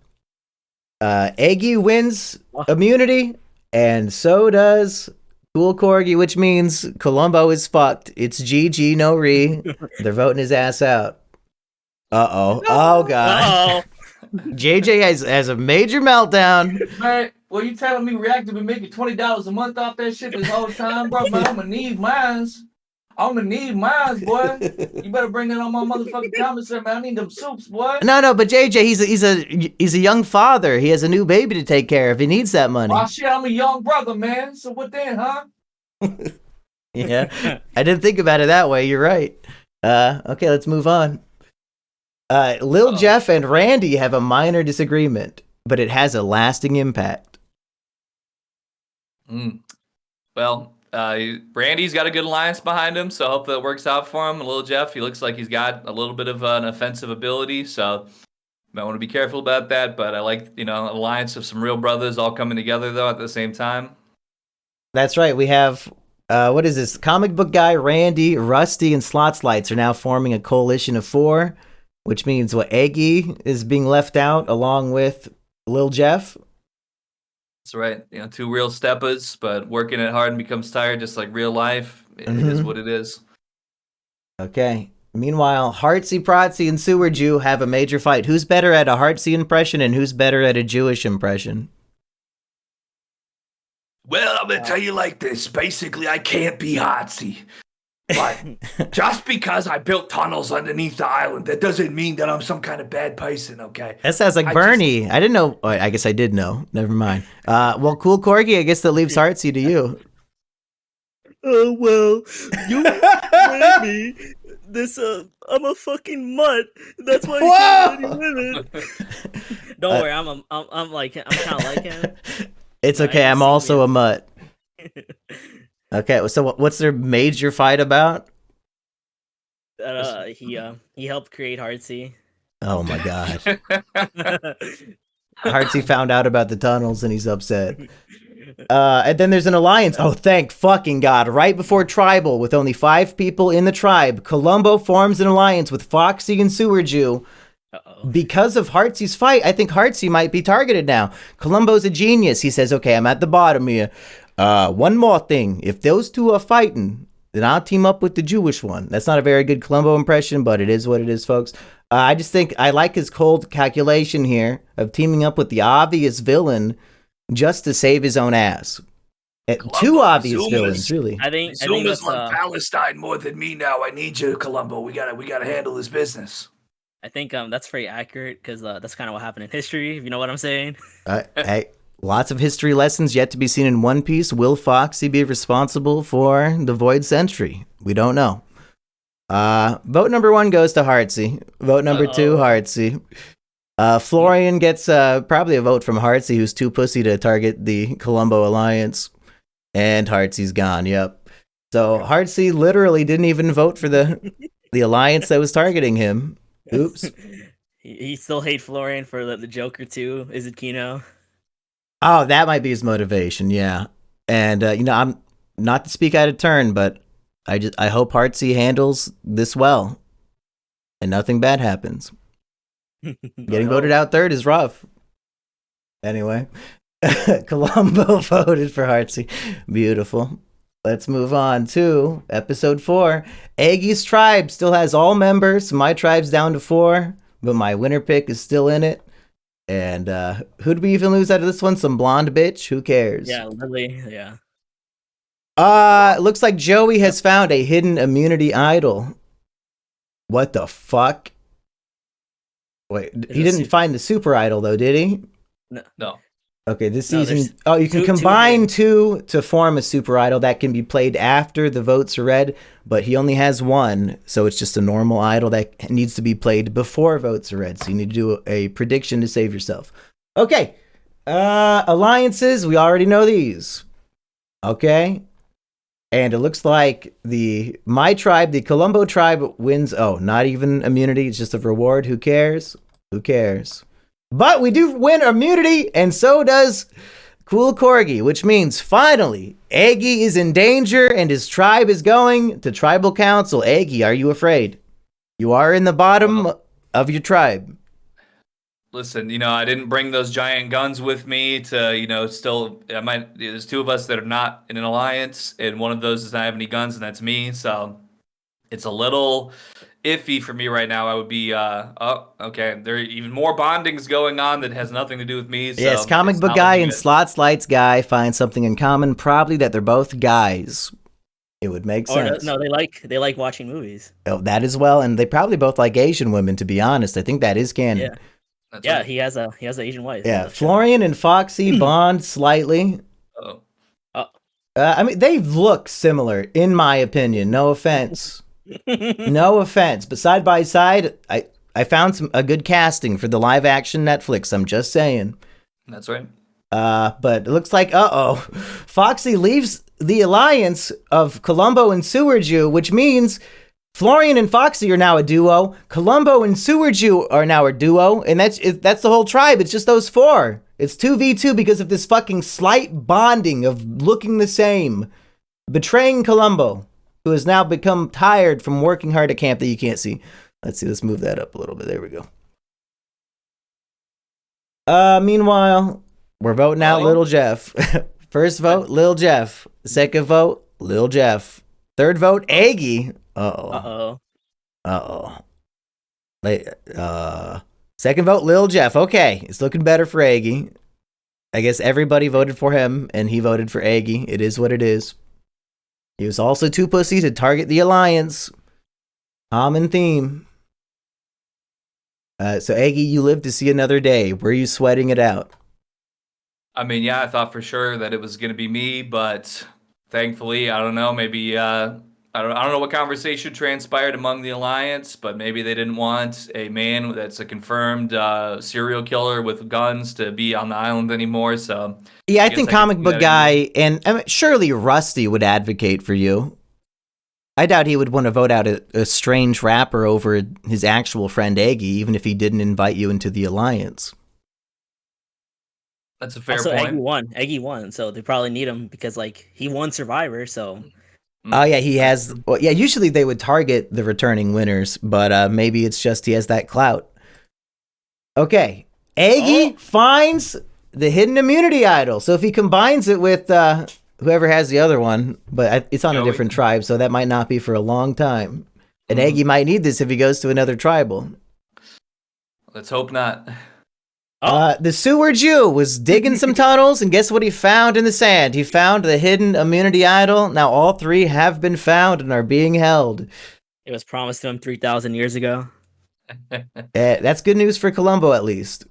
Eggy wins immunity, and so does Cool Corgi, which means Columbo is fucked. It's GG, no re. They're voting his ass out. Uh-oh. No. Oh, God. JJ has a major meltdown. Man, well, you telling me Reactor been making $20 a month off that shit this whole time, bro? Man, I'm gonna need mines. Boy. You better bring that on my motherfucking commissary, man. I need them soups, boy. No, but JJ, he's a young father. He has a new baby to take care of. He needs that money. Oh shit, I'm a young brother, man. So what then, huh? Yeah, I didn't think about it that way. You're right. Okay, let's move on. Lil Jeff and Randy have a minor disagreement, but it has a lasting impact. Well, Randy's got a good alliance behind him, so hopefully it works out for him. Lil Jeff, he looks like he's got a little bit of an offensive ability, so I want to be careful about that. But I like, an alliance of some real brothers all coming together though at the same time. That's right. We have what is this? Comic book guy Randy, Rusty, and Slots Lights are now forming a coalition of 4. Which means Eggy is being left out along with Lil Jeff. That's right. 2 real steppers, but working it hard and becomes tired, just like real life. It is what it is. Okay. Meanwhile, Heartsy, Protsy, and Sewer Jew have a major fight. Who's better at a Heartsy impression and who's better at a Jewish impression? Well, I'm going to tell you like this. Basically, I can't be Heartsy. But just because I built tunnels underneath the island, that doesn't mean that I'm some kind of bad person, okay? That sounds like Bernie. I didn't know. I guess I did know. Never mind. Well, Cool Corgi, I guess that leaves Heartsy to you. Oh, well, you made me I'm a fucking mutt. That's why Whoa! you can't let any women. Don't worry, I'm kind of like him. It's But okay. I'm I'm also a Simian. mutt. Okay, so what's their major fight about? He helped create Heartsy. Oh my god. Heartsy found out about the tunnels and he's upset. And then there's an alliance. Oh, thank fucking God. Right before Tribal, with only 5 people in the tribe, Columbo forms an alliance with Foxy and Sewer Jew. Uh-oh. Because of Heartsy's fight, I think Heartsy might be targeted now. Columbo's a genius. He says, okay, I'm at the bottom here. One more thing. If those two are fighting, then I'll team up with the Jewish one. That's not a very good Columbo impression, but it is what it is, folks. I just think I like his cold calculation here of teaming up with the obvious villain just to save his own ass. Two obvious villains, really. I think Zuma's that's on Palestine more than me now. I need you, Columbo. We gotta handle this business. I think that's very accurate because that's kind of what happened in history. If you know what I'm saying. Hey, lots of history lessons yet to be seen in One Piece. Will Foxy be responsible for the Void Century? We don't know. Vote number 1 goes to Heartsy. Vote number 2, Heartsy. Florian gets probably a vote from Heartsy, who's too pussy to target the Columbo Alliance. And Heartsy's gone, yep. So Heartsy literally didn't even vote for the alliance that was targeting him. Oops. He still hates Florian for the Joker too. Is it Kino? Oh, that might be his motivation, yeah. And I'm not to speak out of turn, but I hope Heartsy handles this well, and nothing bad happens. Getting voted out third is rough. Anyway, Columbo voted for Heartsy. Beautiful. Let's move on to episode 4. Eggy's tribe still has all members. My tribe's down to 4, but my winner pick is still in it. And who'd we even lose out of this one? Some blonde bitch? Who cares? Yeah, Lily. Yeah. Looks like Joey has found a hidden immunity idol. What the fuck? Wait, he didn't find the super idol though, did he? No. Okay, this No, season. Oh, you can two combine two to form a super idol that can be played after the votes are read, but he only has 1, so it's just a normal idol that needs to be played before votes are read. So you need to do a prediction to save yourself. Okay, alliances. We already know these. Okay, and it looks like my tribe, the Columbo tribe, wins. Oh, not even immunity. It's just a reward. Who cares? Who cares? But we do win immunity, and so does Cool Corgi, which means finally, Eggy is in danger and his tribe is going to tribal council. Eggy, are you afraid? You are in the bottom of your tribe. Listen, I didn't bring those giant guns with me to, there's 2 of us that are not in an alliance, and one of those does not have any guns, and that's me, so it's a little iffy for me right now. I would be, okay, there are even more bondings going on that has nothing to do with me. So yes, comic book guy and slots lights guy find something in common, probably that they're both guys. It would make sense. No, they like watching movies. Oh, that as well, and they probably both like Asian women, to be honest. I think that is canon. Yeah. He has an Asian wife. Yeah, Florian and Foxy bond slightly. I mean, they look similar, in my opinion. No offense. No offense. But side by side, I found a good casting for the live action Netflix. I'm just saying. That's right. But it looks like, Foxy leaves the alliance of Columbo and Sewer Jew, which means Florian and Foxy are now a duo. Columbo and Sewer Jew are now a duo, and that's the whole tribe. It's just those 4. It's 2v2 because of this fucking slight bonding of looking the same, betraying Columbo, who has now become tired from working hard at camp that you can't see. Let's see. Let's move that up a little bit. There we go. Meanwhile, we're voting out Little Jeff. First vote, Lil Jeff. Second vote, Lil Jeff. Third vote, Eggy. Uh-oh. Second vote, Lil Jeff. Okay, it's looking better for Eggy. I guess everybody voted for him, and he voted for Eggy. It is what it is. He was also too pussy to target the alliance. Common theme. So, Eggy, you lived to see another day. Were you sweating it out? I mean, yeah, I thought for sure that it was going to be me, but thankfully, I don't know, maybe I don't know what conversation transpired among the Alliance, but maybe they didn't want a man that's a confirmed serial killer with guns to be on the island anymore. So Yeah, I guess think I could comic see book that guy, and I mean, surely Rusty would advocate for you. I doubt he would want to vote out a strange rapper over his actual friend Eggy, even if he didn't invite you into the Alliance. That's a fair Also, point. Eggy won, so they probably need him because like he won Survivor. So Oh yeah, he has. Well, yeah, usually they would target the returning winners, but maybe it's just he has that clout. Okay, Eggy finds the hidden immunity idol. So if he combines it with whoever has the other one, but it's on a Joey. different tribe, so that might not be for a long time. And Eggy might need this if he goes to another tribal. Let's hope not. The sewer Jew was digging some tunnels, and guess what he found in the sand? He found the hidden immunity idol. Now all three have been found and are being held. it was promised to him 3,000 years ago. That's good news for Columbo, at least.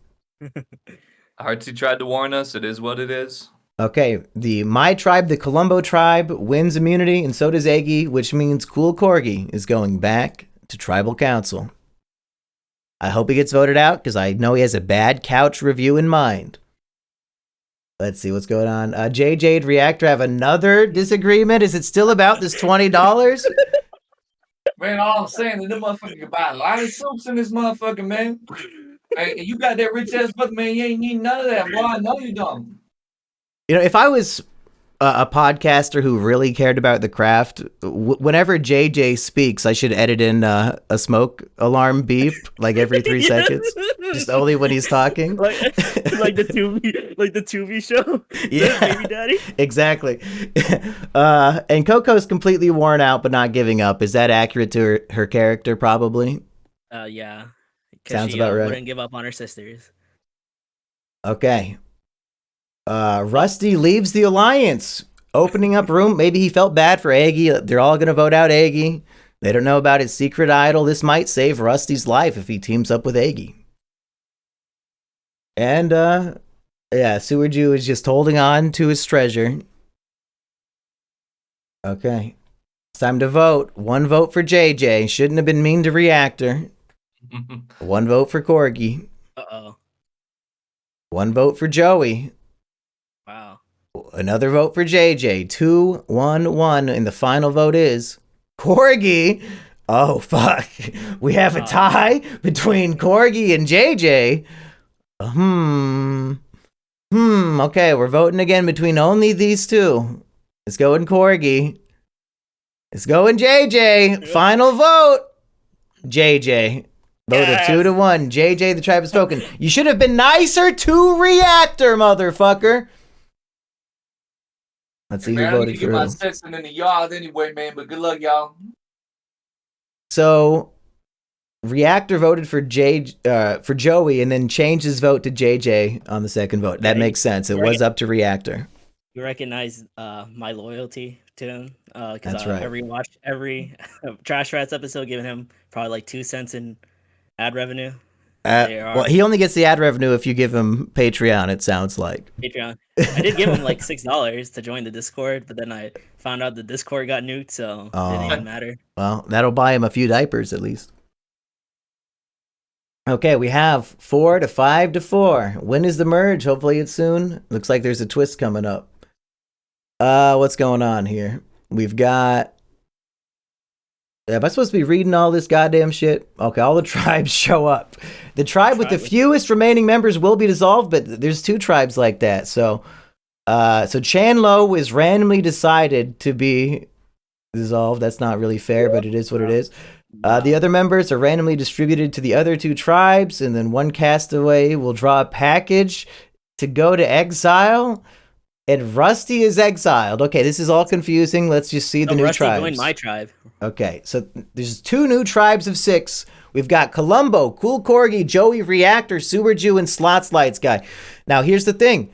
Artsy tried to warn us. It is what it is. Okay, my tribe, the Columbo tribe, wins immunity, and so does Eggy, which means Cool Corgi is going back to tribal council. I hope he gets voted out because I know he has a bad couch review in mind. Let's see what's going on. JJ and Reactor have another disagreement. Is it still about this $20? Man, all I'm saying is this motherfucker can buy a lot of soups in this motherfucker, man. Hey, you got that rich ass buck, man. You ain't need none of that, boy. I know you don't. You know, if I was a podcaster who really cared about the craft, whenever JJ speaks, I should edit in a smoke alarm beep like every 3 seconds, just only when he's talking. like the Tubi show. Yeah, Baby Daddy. Exactly. And Coco's completely worn out but not giving up. Is that accurate to her character? Probably. Yeah. Sounds she, about right. Wouldn't give up on her sisters. Okay. Rusty leaves the Alliance, opening up room. Maybe he felt bad for Eggy. They're all going to vote out Eggy. They don't know about his secret idol. This might save Rusty's life if he teams up with Eggy. And, yeah, Sewer Jew is just holding on to his treasure. Okay. It's time to vote. 1 vote for JJ. Shouldn't have been mean to Reactor. 1 vote for Corgi. Uh-oh. 1 vote for Joey. Wow. Another vote for JJ. 2-1-1. And the final vote is Corgi. Oh, fuck. We have a tie between Corgi and JJ. Okay, we're voting again between only these two. It's going Corgi. It's going JJ. Final vote. JJ. Vote of 2-1. JJ, the tribe has spoken. You should have been nicer to Reactor, motherfucker. Let's see who voted for my him. section in the yard anyway, man. But good luck, y'all. So, Reactor voted for Joey and then changed his vote to JJ on the second vote. That makes sense. It was up to Reactor. You recognize my loyalty to him because That's right. I rewatched every Trash Rats episode, giving him probably like 2 cents in ad revenue. Well, he only gets the ad revenue if you give him Patreon, it sounds like. Patreon. I did give him like $6 to join the Discord, but then I found out the Discord got nuked, so it didn't even matter. Well, that'll buy him a few diapers at least. Okay, we have 4 to 5 to 4. When is the merge? Hopefully it's soon. Looks like there's a twist coming up. What's going on here? We've got... Am I supposed to be reading all this goddamn shit? Okay, all the tribes show up. The tribe with the fewest remaining members will be dissolved, but there's 2 tribes like that. So Chanlo is randomly decided to be dissolved. That's not really fair, but it is what it is. The other members are randomly distributed to the other 2 tribes, and then 1 castaway will draw a package to go to exile. And Rusty is exiled. Okay, this is all confusing. Let's just see the new Rusty tribes. joined my tribe. Okay, so there's 2 new tribes of 6. We've got Columbo, Cool Corgi, Joey, Reactor, Sewer Jew, and Slots Lights Guy. Now, here's the thing.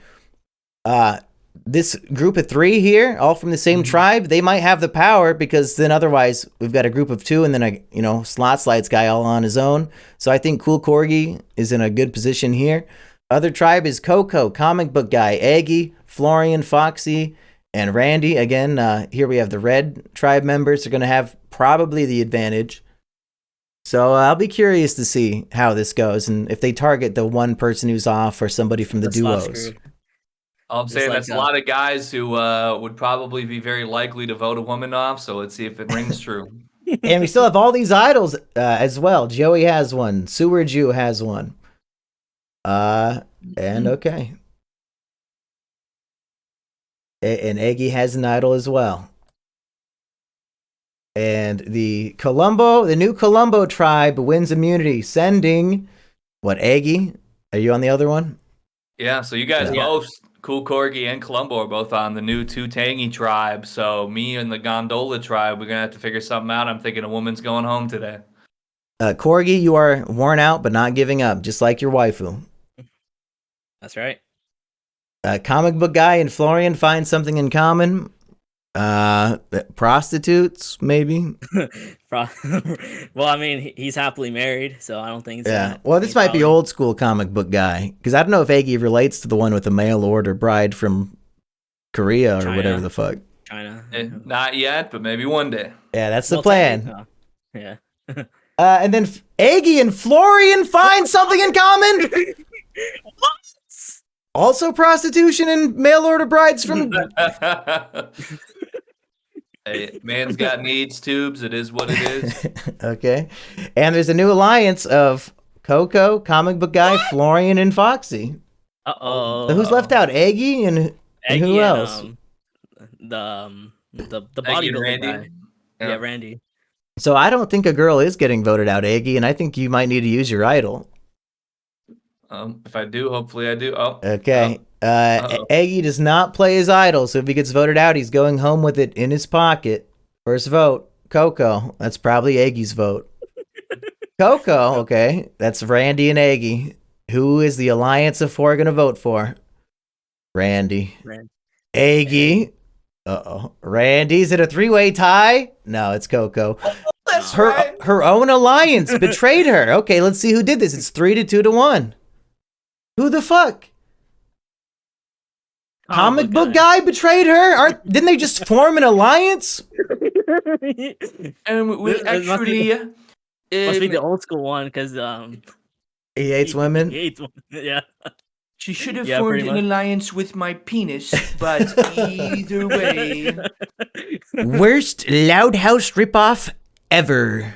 This group of 3 here, all from the same tribe, they might have the power because then otherwise we've got a group of 2 and then a Slots Lights Guy all on his own. So I think Cool Corgi is in a good position here. Other tribe is Coco, Comic Book Guy, Eggy, Florian, Foxy, And Randy, again, here we have the red tribe members are going to have probably the advantage. So I'll be curious to see how this goes and if they target the one person who's off or somebody from the duos. I'm saying that's a lot of guys who would probably be very likely to vote a woman off. So let's see if it rings true. And we still have all these idols as well. Joey has one. Sewer Jew has one. And okay. And Eggy has an idol as well. And the new Colombo tribe wins immunity, sending what, Eggy? Are you on the other one? Yeah, so you guys both, Cool Corgi and Colombo, are both on the new Two Tangy tribe. So me and the Gondola tribe, we're gonna have to figure something out. I'm thinking a woman's going home today. Corgi, you are worn out but not giving up, just like your waifu. That's right. Comic book guy and Florian find something in common. Prostitutes, maybe. Well, I mean, he's happily married, so I don't think. Well, this might be old school comic book guy, because I don't know if Eggy relates to the one with the mail order bride from Korea or whatever the fuck. China. Not yet, but maybe one day. Yeah, that's the plan. Yeah. And then Eggy and Florian find something in common. What? Also prostitution and mail order brides from... Hey, man's got needs, tubes. It is what it is. Okay. And there's a new alliance of Coco, comic book guy, Florian, and Foxy. Uh-oh. So who's left out? Eggy and who else? The bodybuilder guy. Yeah, Randy. So I don't think a girl is getting voted out, Eggy, and I think you might need to use your idol. If I do, hopefully I do. Oh. Okay. Eggy does not play his idol, so if he gets voted out, he's going home with it in his pocket. First vote, Coco. That's probably Eggy's vote. Coco, okay. That's Randy and Eggy. Who is the alliance of four going to vote for? Randy. Eggy. Uh-oh. Randy. Is it a three-way tie? No, it's Coco. That's her own alliance betrayed her. Okay, let's see who did this. It's 3-2-1. Who the fuck? Comic book guy betrayed her? Didn't they just form an alliance? We actually... Must be the old school one, because he hates women? He hates women, yeah. She should have formed an alliance with my penis, but either way... Worst Loud House ripoff ever.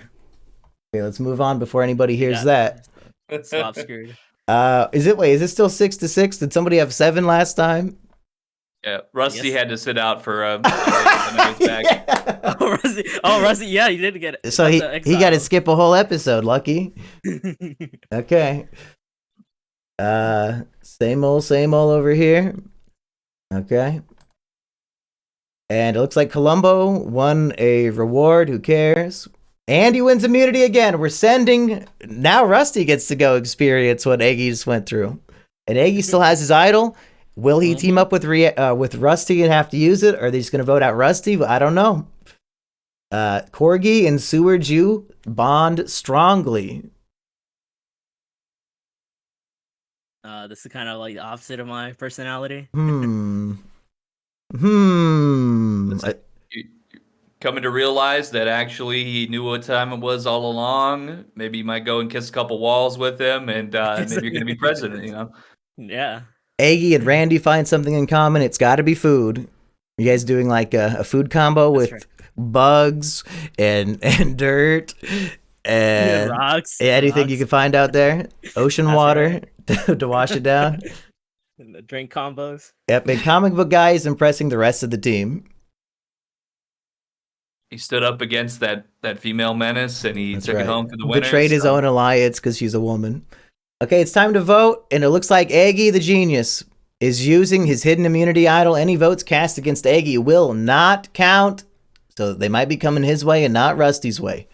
Okay, let's move on before anybody hears that. Stop screwed. Is it still 6-6? Did somebody have 7 last time? Yeah, Rusty had to sit out for Rusty, yeah, he did get it. So he got to skip a whole episode, lucky. Okay. Same old over here. Okay. And it looks like Colombo won a reward, who cares? And he wins immunity again. We're sending... Now Rusty gets to go experience what Eggy just went through. And Eggy still has his idol. Will he team up with Rusty and have to use it? Or are they just going to vote out Rusty? I don't know. Corgi and Sewer Jew bond strongly. This is kind of like the opposite of my personality. Coming to realize that actually he knew what time it was all along. Maybe you might go and kiss a couple walls with him, and maybe you're going to be president, you know? Yeah. Eggy and Randy find something in common. It's got to be food. You guys doing like a food combo with bugs and dirt and rocks? Anything you can find out there? Ocean water to wash it down. And the drink combos. Yep, and comic book guy is impressing the rest of the team. He stood up against that female menace, and he took it home for the winners. Betrayed his own alliance because she's a woman. Okay, it's time to vote, and it looks like Eggy the genius is using his hidden immunity idol. Any votes cast against Eggy will not count, so they might be coming his way and not Rusty's way.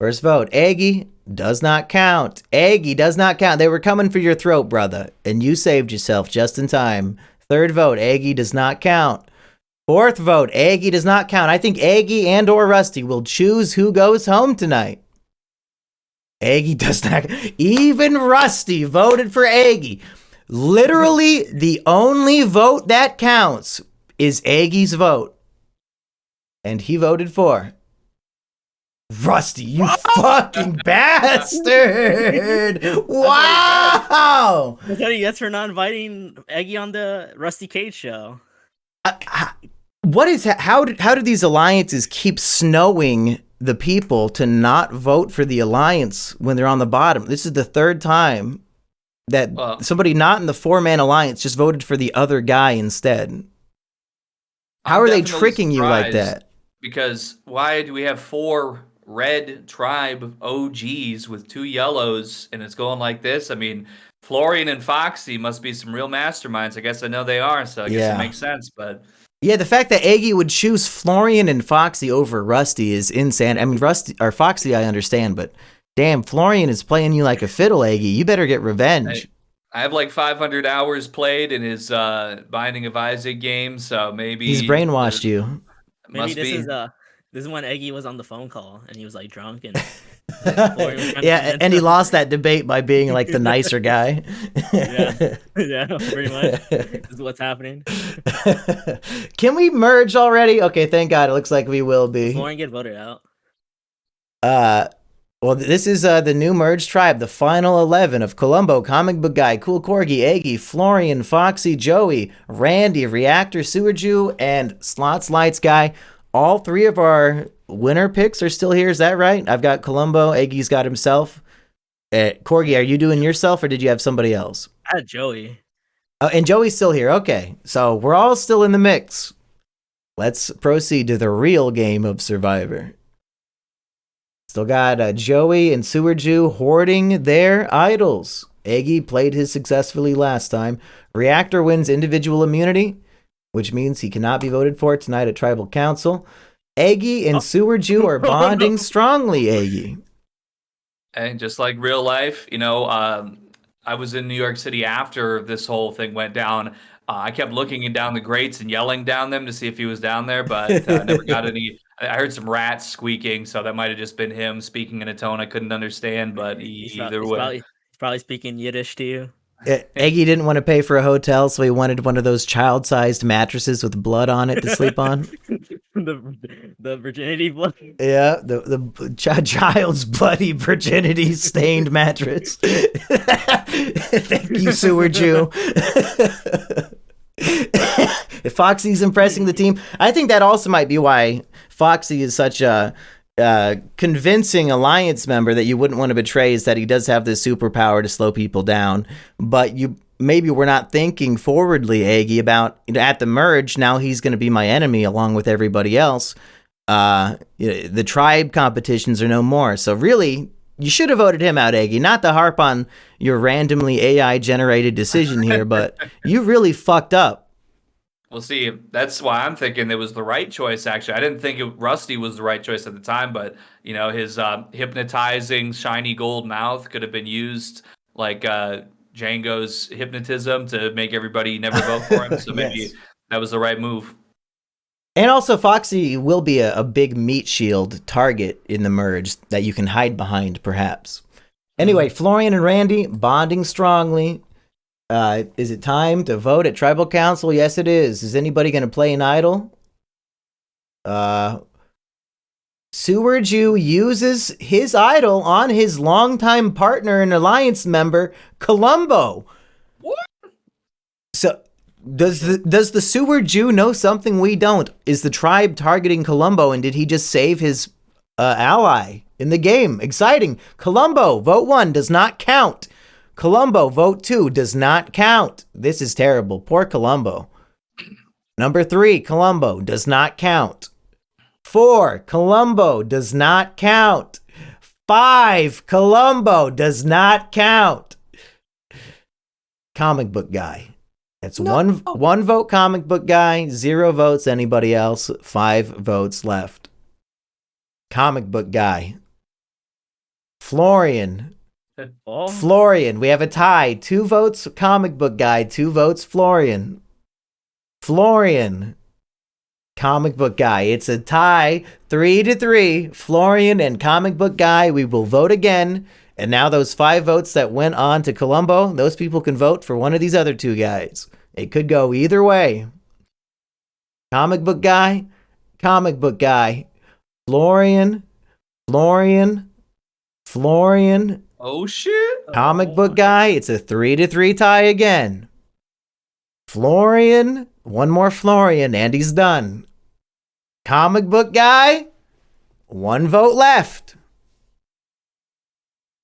First vote, Eggy does not count. Eggy does not count. They were coming for your throat, brother, and you saved yourself just in time. Third vote, Eggy does not count. Fourth vote, Eggy does not count. I think Eggy and or Rusty will choose who goes home tonight. Eggy does not. Even Rusty voted for Eggy. Literally the only vote that counts is Eggy's vote. And he voted for Rusty, you fucking bastard! Wow! That's what he gets for not inviting Eggy on the Rusty Cage show. What is how did these alliances keep snowing the people to not vote for the alliance when they're on the bottom? This is the third time that somebody not in the 4-man alliance just voted for the other guy instead. How are they tricking you like that? Because why do we have 4 red tribe OGs with 2 yellows and it's going like this? I mean, Florian and Foxy must be some real masterminds. I guess I know they are, so I guess it makes sense. But yeah, the fact that Eggy would choose Florian and Foxy over Rusty is insane. I mean, Rusty or Foxy, I understand, but damn, Florian is playing you like a fiddle, Eggy. You better get revenge. I have like 500 hours played in his Binding of Isaac game, so maybe he's brainwashed you. Maybe this is when Eggy was on the phone call and he was like drunk and yeah, and he lost that debate by being like the nicer guy. yeah, pretty much. This is what's happening. Can we merge already? Okay, thank God. It looks like we will be. Florian get voted out. Well, this is the new merged tribe, the final 11 of Columbo, Comic Book Guy, Cool Corgi, Eggy, Florian, Foxy, Joey, Randy, Reactor, Sewer Jew, and Slots Lights Guy. All 3 of our winner picks are still here. Is that right? I've got Columbo. Eggy's got himself. Corgi, are you doing yourself or did you have somebody else? I had Joey. Oh, and Joey's still here. Okay, so we're all still in the mix. Let's proceed to the real game of Survivor. Still got Joey and Sewer Jew hoarding their idols. Eggy played his successfully last time. Reactor wins individual immunity, which means he cannot be voted for tonight at Tribal Council. Eggy and Sewer Jew are bonding strongly, Eggy. And just like real life, you know, I was in New York City after this whole thing went down. I kept looking down the grates and yelling down them to see if he was down there, but never got any. I heard some rats squeaking, so that might have just been him speaking in a tone I couldn't understand, but either way. He's probably speaking Yiddish to you. Eggy didn't want to pay for a hotel, so he wanted one of those child-sized mattresses with blood on it to sleep on. the virginity blood. Yeah, the child's bloody virginity stained mattress. Thank you, Sewer Jew. If Foxy's impressing the team, I think that also might be why Foxy is such a convincing alliance member that you wouldn't want to betray, is that he does have this superpower to slow people down. But maybe we're not thinking forwardly, Eggy, about at the merge, now he's going to be my enemy along with everybody else. The tribe competitions are no more. So really, you should have voted him out, Eggy. Not to harp on your randomly AI-generated decision here, but you really fucked up. Well, see, that's why I'm thinking it was the right choice, actually. I didn't think Rusty was the right choice at the time, but, you know, his hypnotizing, shiny gold mouth could have been used like Django's hypnotism to make everybody never vote for him. So maybe that was the right move. And also, Foxy will be a big meat shield target in the merge that you can hide behind, perhaps. Anyway, Florian and Randy bonding strongly. Is it time to vote at Tribal Council? Yes, it is. Is anybody going to play an idol? Sewer Jew uses his idol on his longtime partner and alliance member, Columbo. What? So, does the Sewer Jew know something we don't? Is the tribe targeting Columbo, and did he just save his ally in the game? Exciting. Columbo, vote 1 does not count. Columbo, vote 2 does not count. This is terrible. Poor Columbo. Number 3, Columbo does not count. 4, Columbo does not count. 5, Columbo does not count. Comic book guy. That's one vote comic book guy, 0 votes anybody else, 5 votes left. Comic book guy. Florian. Florian, we have a tie. 2 votes comic book guy, 2 votes Florian. Florian, comic book guy. It's a tie, 3-3. Florian and comic book guy. We will vote again. And now those 5 votes that went on to Columbo, those people can vote for one of these other 2 guys. It could go either way. Comic book guy. Florian. Oh shit! Comic book guy. It's a 3-3 tie again. Florian. One more Florian, and he's done. Comic book guy. 1 vote left.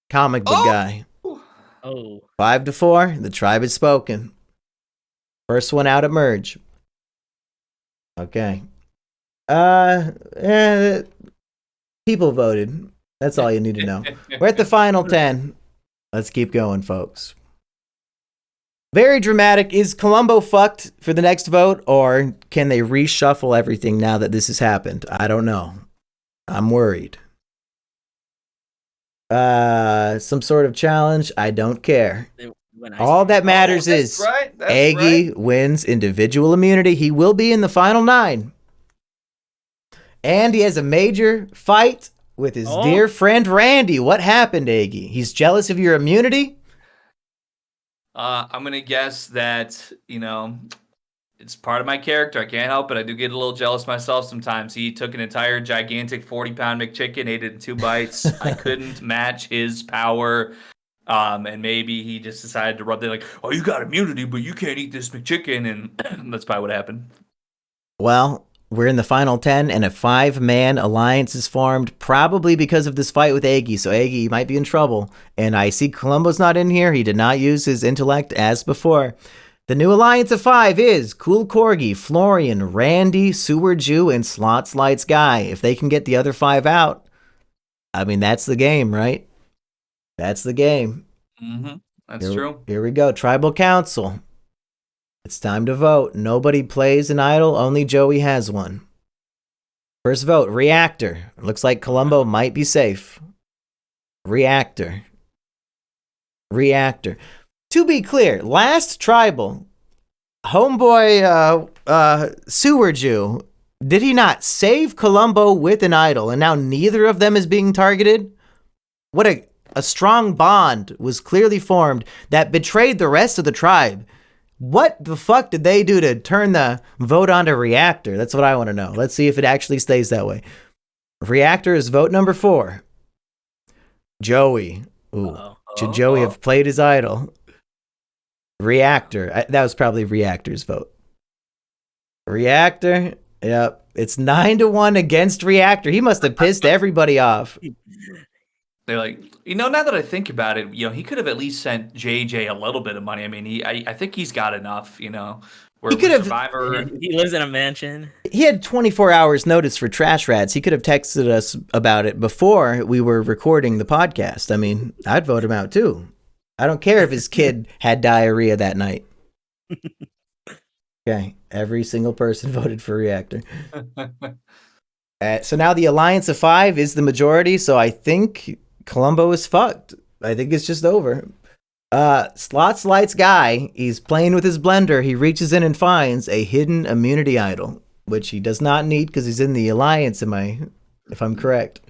Comic book guy. Oh. 5-4. The tribe has spoken. First one out at merge. Okay. People voted. That's all you need to know. We're at the final 10. Let's keep going, folks. Very dramatic. Is Columbo fucked for the next vote, or can they reshuffle everything now that this has happened? I don't know. I'm worried. Some sort of challenge. I don't care. All that matters is Eggy wins individual immunity. He will be in the final 9. And he has a major fight with his dear friend Randy. What happened, Eggy? He's jealous of your immunity? I'm going to guess that, it's part of my character. I can't help it. I do get a little jealous myself sometimes. He took an entire gigantic 40-pound McChicken, ate it in 2 bites. I couldn't match his power. And maybe he just decided to rub there like, oh, you got immunity, but you can't eat this McChicken. And that's probably what happened. Well, we're in the final 10, and a 5-man alliance is formed, probably because of this fight with Eggy. So Eggy might be in trouble. And I see Columbo's not in here. He did not use his intellect as before. The new alliance of 5 is Cool Corgi, Florian, Randy, Sewer Jew, and Slots Lights Guy. If they can get the other 5 out, I mean, that's the game, right? That's the game. Mm-hmm. That's true. Here we go. Tribal Council. It's time to vote. Nobody plays an idol. Only Joey has one. First vote, Reactor. It looks like Columbo might be safe. Reactor. To be clear, last tribal, homeboy Sewer Jew, did he not save Columbo with an idol, and now neither of them is being targeted? What a strong bond was clearly formed that betrayed the rest of the tribe. What the fuck did they do to turn the vote onto Reactor? That's what I want to know. Let's see if it actually stays that way. Reactor is vote number 4. Joey. Ooh. Should Joey have played his idol? Reactor. That was probably Reactor's vote. Reactor. Yep. It's 9-1 against Reactor. He must have pissed everybody off. They're like, now that I think about it, he could have at least sent JJ a little bit of money. I mean, I think he's got enough, He could have. Survivor. He lives in a mansion. He had 24 hours notice for Trash Rats. He could have texted us about it before we were recording the podcast. I mean, I'd vote him out too. I don't care if his kid had diarrhea that night. Okay, every single person voted for Reactor. So now the alliance of 5 is the majority. So I think Columbo is fucked. I think it's just over. Slots Lights Guy, he's playing with his blender. He reaches in and finds a hidden immunity idol, which he does not need because he's in the alliance, if I'm correct.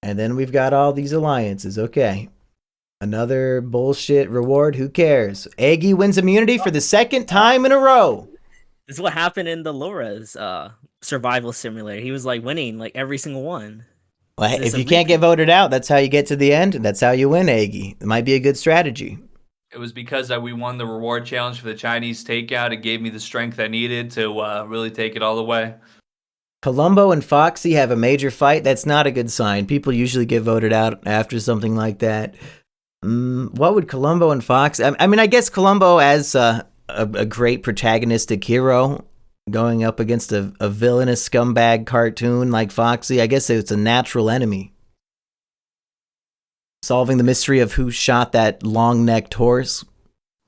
And then we've got all these alliances. Okay. Another bullshit reward. Who cares? Eggy wins immunity for the 2nd time in a row. This is what happened in the Laura's survival simulator. He was like winning like every single one. Well, if you can't get voted out, that's how you get to the end. That's how you win, Eggy. It might be a good strategy. It was because we won the reward challenge for the Chinese takeout. It gave me the strength I needed to really take it all the way. Columbo and Foxy have a major fight. That's not a good sign. People usually get voted out after something like that. What would Columbo and Fox... I mean, I guess Columbo as a great protagonistic hero going up against a villainous scumbag cartoon like Foxy, I guess it's a natural enemy. Solving the mystery of who shot that long-necked horse.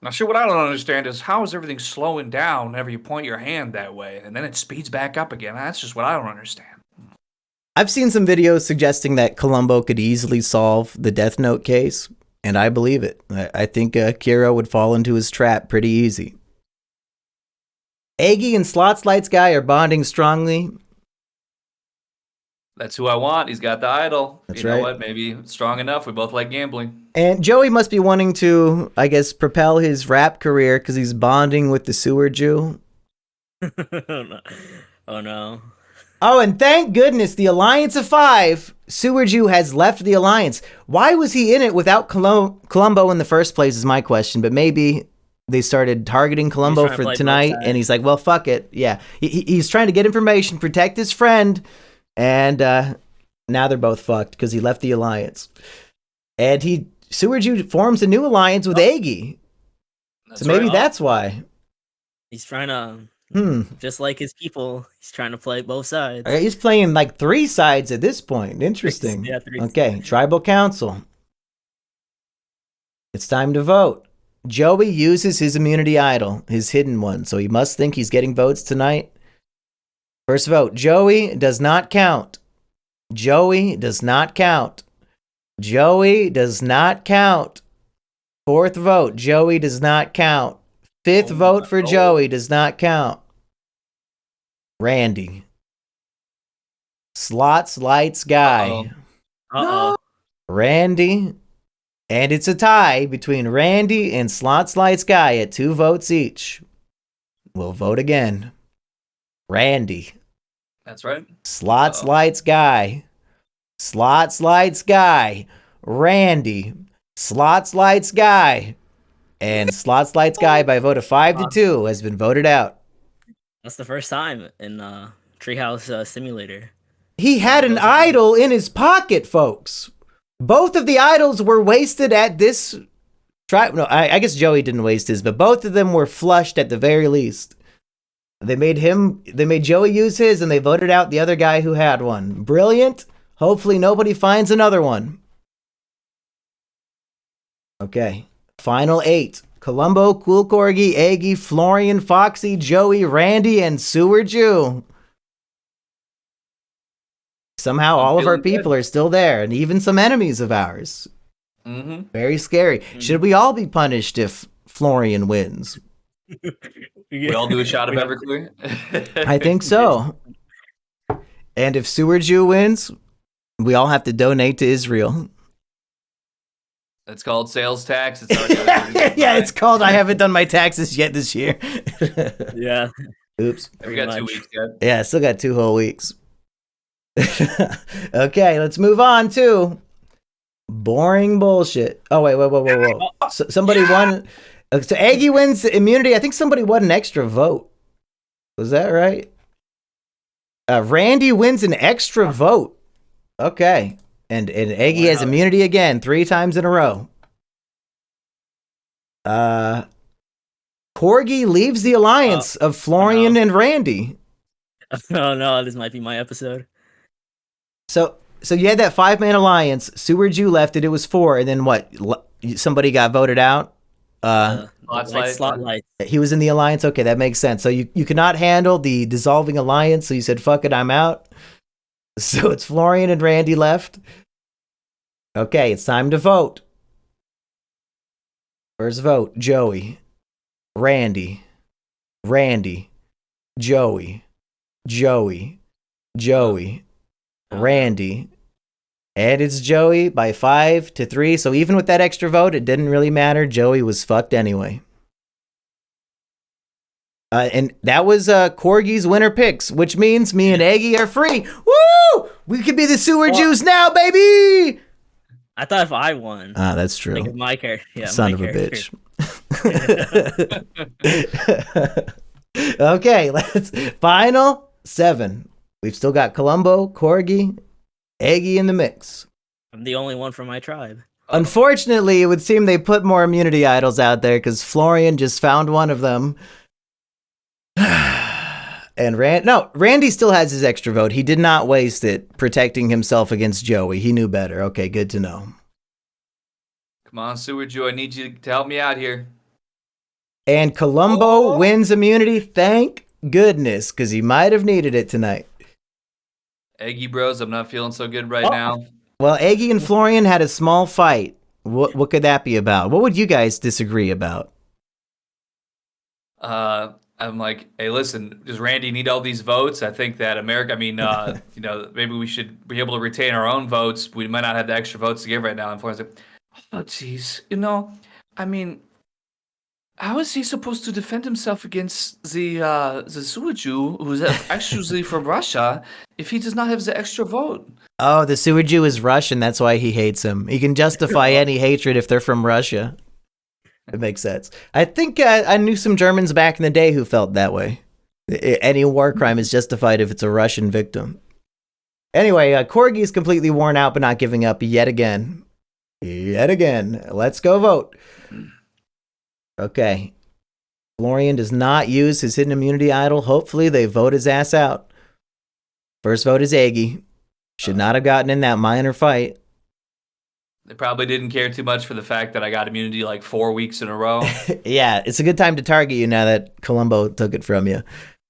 Now, see, what I don't understand is how is everything slowing down whenever you point your hand that way, and then it speeds back up again? That's just what I don't understand. I've seen some videos suggesting that Columbo could easily solve the Death Note case, and I believe it. I think Kiro would fall into his trap pretty easy. Eggy and Slots Lights Guy are bonding strongly. That's who I want. He's got the idol. That's you know right. what? Maybe strong enough. We both like gambling. And Joey must be wanting to, I guess, propel his rap career because he's bonding with the sewer Jew. Oh no. Oh, and thank goodness the Alliance of Five, Sewer Jew has left the Alliance. Why was he in it without Columbo in the first place is my question, but maybe they started targeting Columbo for tonight, and he's like, well, fuck it. Yeah, he's trying to get information, protect his friend, and now they're both fucked because he left the Alliance. And Sewer Jew forms a new alliance with Eggy. So maybe that's why. He's trying to... Just like his people, he's trying to play both sides. He's playing like 3 sides at this point. Interesting. Yeah, 3 Okay, Tribal Council. It's time to vote. Joey uses his immunity idol, his hidden one, so he must think he's getting votes tonight. First vote, Joey does not count. Joey does not count. Joey does not count. 4th vote, Joey does not count. 5th vote for Joey does not count. Randy. Slots, lights, guy. Uh-oh. Randy. And it's a tie between Randy and Slots, lights, guy at 2 votes each. We'll vote again. Randy. That's right. Slots, lights, guy. Slots, lights, guy. Randy. Slots, lights, guy. And Slots Lights Guy by a vote of 5-2 has been voted out. That's the first time in Treehouse Simulator. He had an idol in his pocket, folks. Both of the idols were wasted at this No, I guess Joey didn't waste his, but both of them were flushed at the very least. They made Joey use his, and they voted out the other guy who had one. Brilliant. Hopefully nobody finds another one. Okay. Final 8. Columbo, Cool Corgi, Eggy, Florian, Foxy, Joey, Randy, and Sewer Jew. Somehow all of our people are still there, and even some enemies of ours. Mm-hmm. Very scary. Mm-hmm. Should we all be punished if Florian wins? We all do a shot of Everclear? I think so. And if Sewer Jew wins, we all have to donate to Israel. It's called sales tax. It's already yeah, it's called I haven't done my taxes yet this year. Yeah. Oops. We got 2 weeks yet. Yeah, I still got 2 whole weeks. Okay, let's move on to boring bullshit. Oh, wait. So somebody won. So Eggy wins immunity. I think somebody won an extra vote. Was that right? Randy wins an extra vote. Okay. And Eggy has immunity again 3 times in a row. Corgi leaves the alliance of Florian and Randy. Oh no, this might be my episode. So you had that 5-man alliance. Sewer Jew left it. It was 4, and then what? Somebody got voted out. Slot lights. He was in the alliance. Okay, that makes sense. So you could not handle the dissolving alliance. So you said, "Fuck it, I'm out." So it's Florian and Randy left. Okay, it's time to vote. First vote: Joey, Randy, Joey, Randy. And it's Joey by 5-3. So even with that extra vote, it didn't really matter. Joey was fucked anyway. And that was Corgi's winner picks, which means me and Eggy are free. Woo! We could be the Sewer Jews now, baby! I thought if I won. That's true. Like my character. Yeah, son of a bitch. Okay, let's. Final 7. We've still got Columbo, Corgi, Eggy in the mix. I'm the only one from my tribe. Unfortunately, it would seem they put more immunity idols out there because Florian just found one of them. And Randy still has his extra vote. He did not waste it protecting himself against Joey. He knew better. Okay, good to know. Come on, Sewer Jew. I need you to help me out here. And Columbo wins immunity. Thank goodness, because he might have needed it tonight. Eggy bros, I'm not feeling so good right now. Well, Eggy and Florian had a small fight. What could that be about? What would you guys disagree about? I'm like, hey, listen, does Randy need all these votes? I think that America, I mean, maybe we should be able to retain our own votes. We might not have the extra votes to give right now. And Florian's like, oh, jeez, I mean, how is he supposed to defend himself against the Suiju, who's actually from Russia, if he does not have the extra vote? Oh, the sewer Jew is Russian. That's why he hates him. He can justify any hatred if they're from Russia. It makes sense. I think I knew some Germans back in the day who felt that way. Any war crime is justified if it's a Russian victim. Anyway, Corgi is completely worn out but not giving up yet again. Yet again. Let's go vote. Okay. Florian does not use his hidden immunity idol. Hopefully they vote his ass out. First vote is Eggy. Should not have gotten in that minor fight. They probably didn't care too much for the fact that I got immunity like 4 weeks in a row. Yeah, it's a good time to target you now that Columbo took it from you.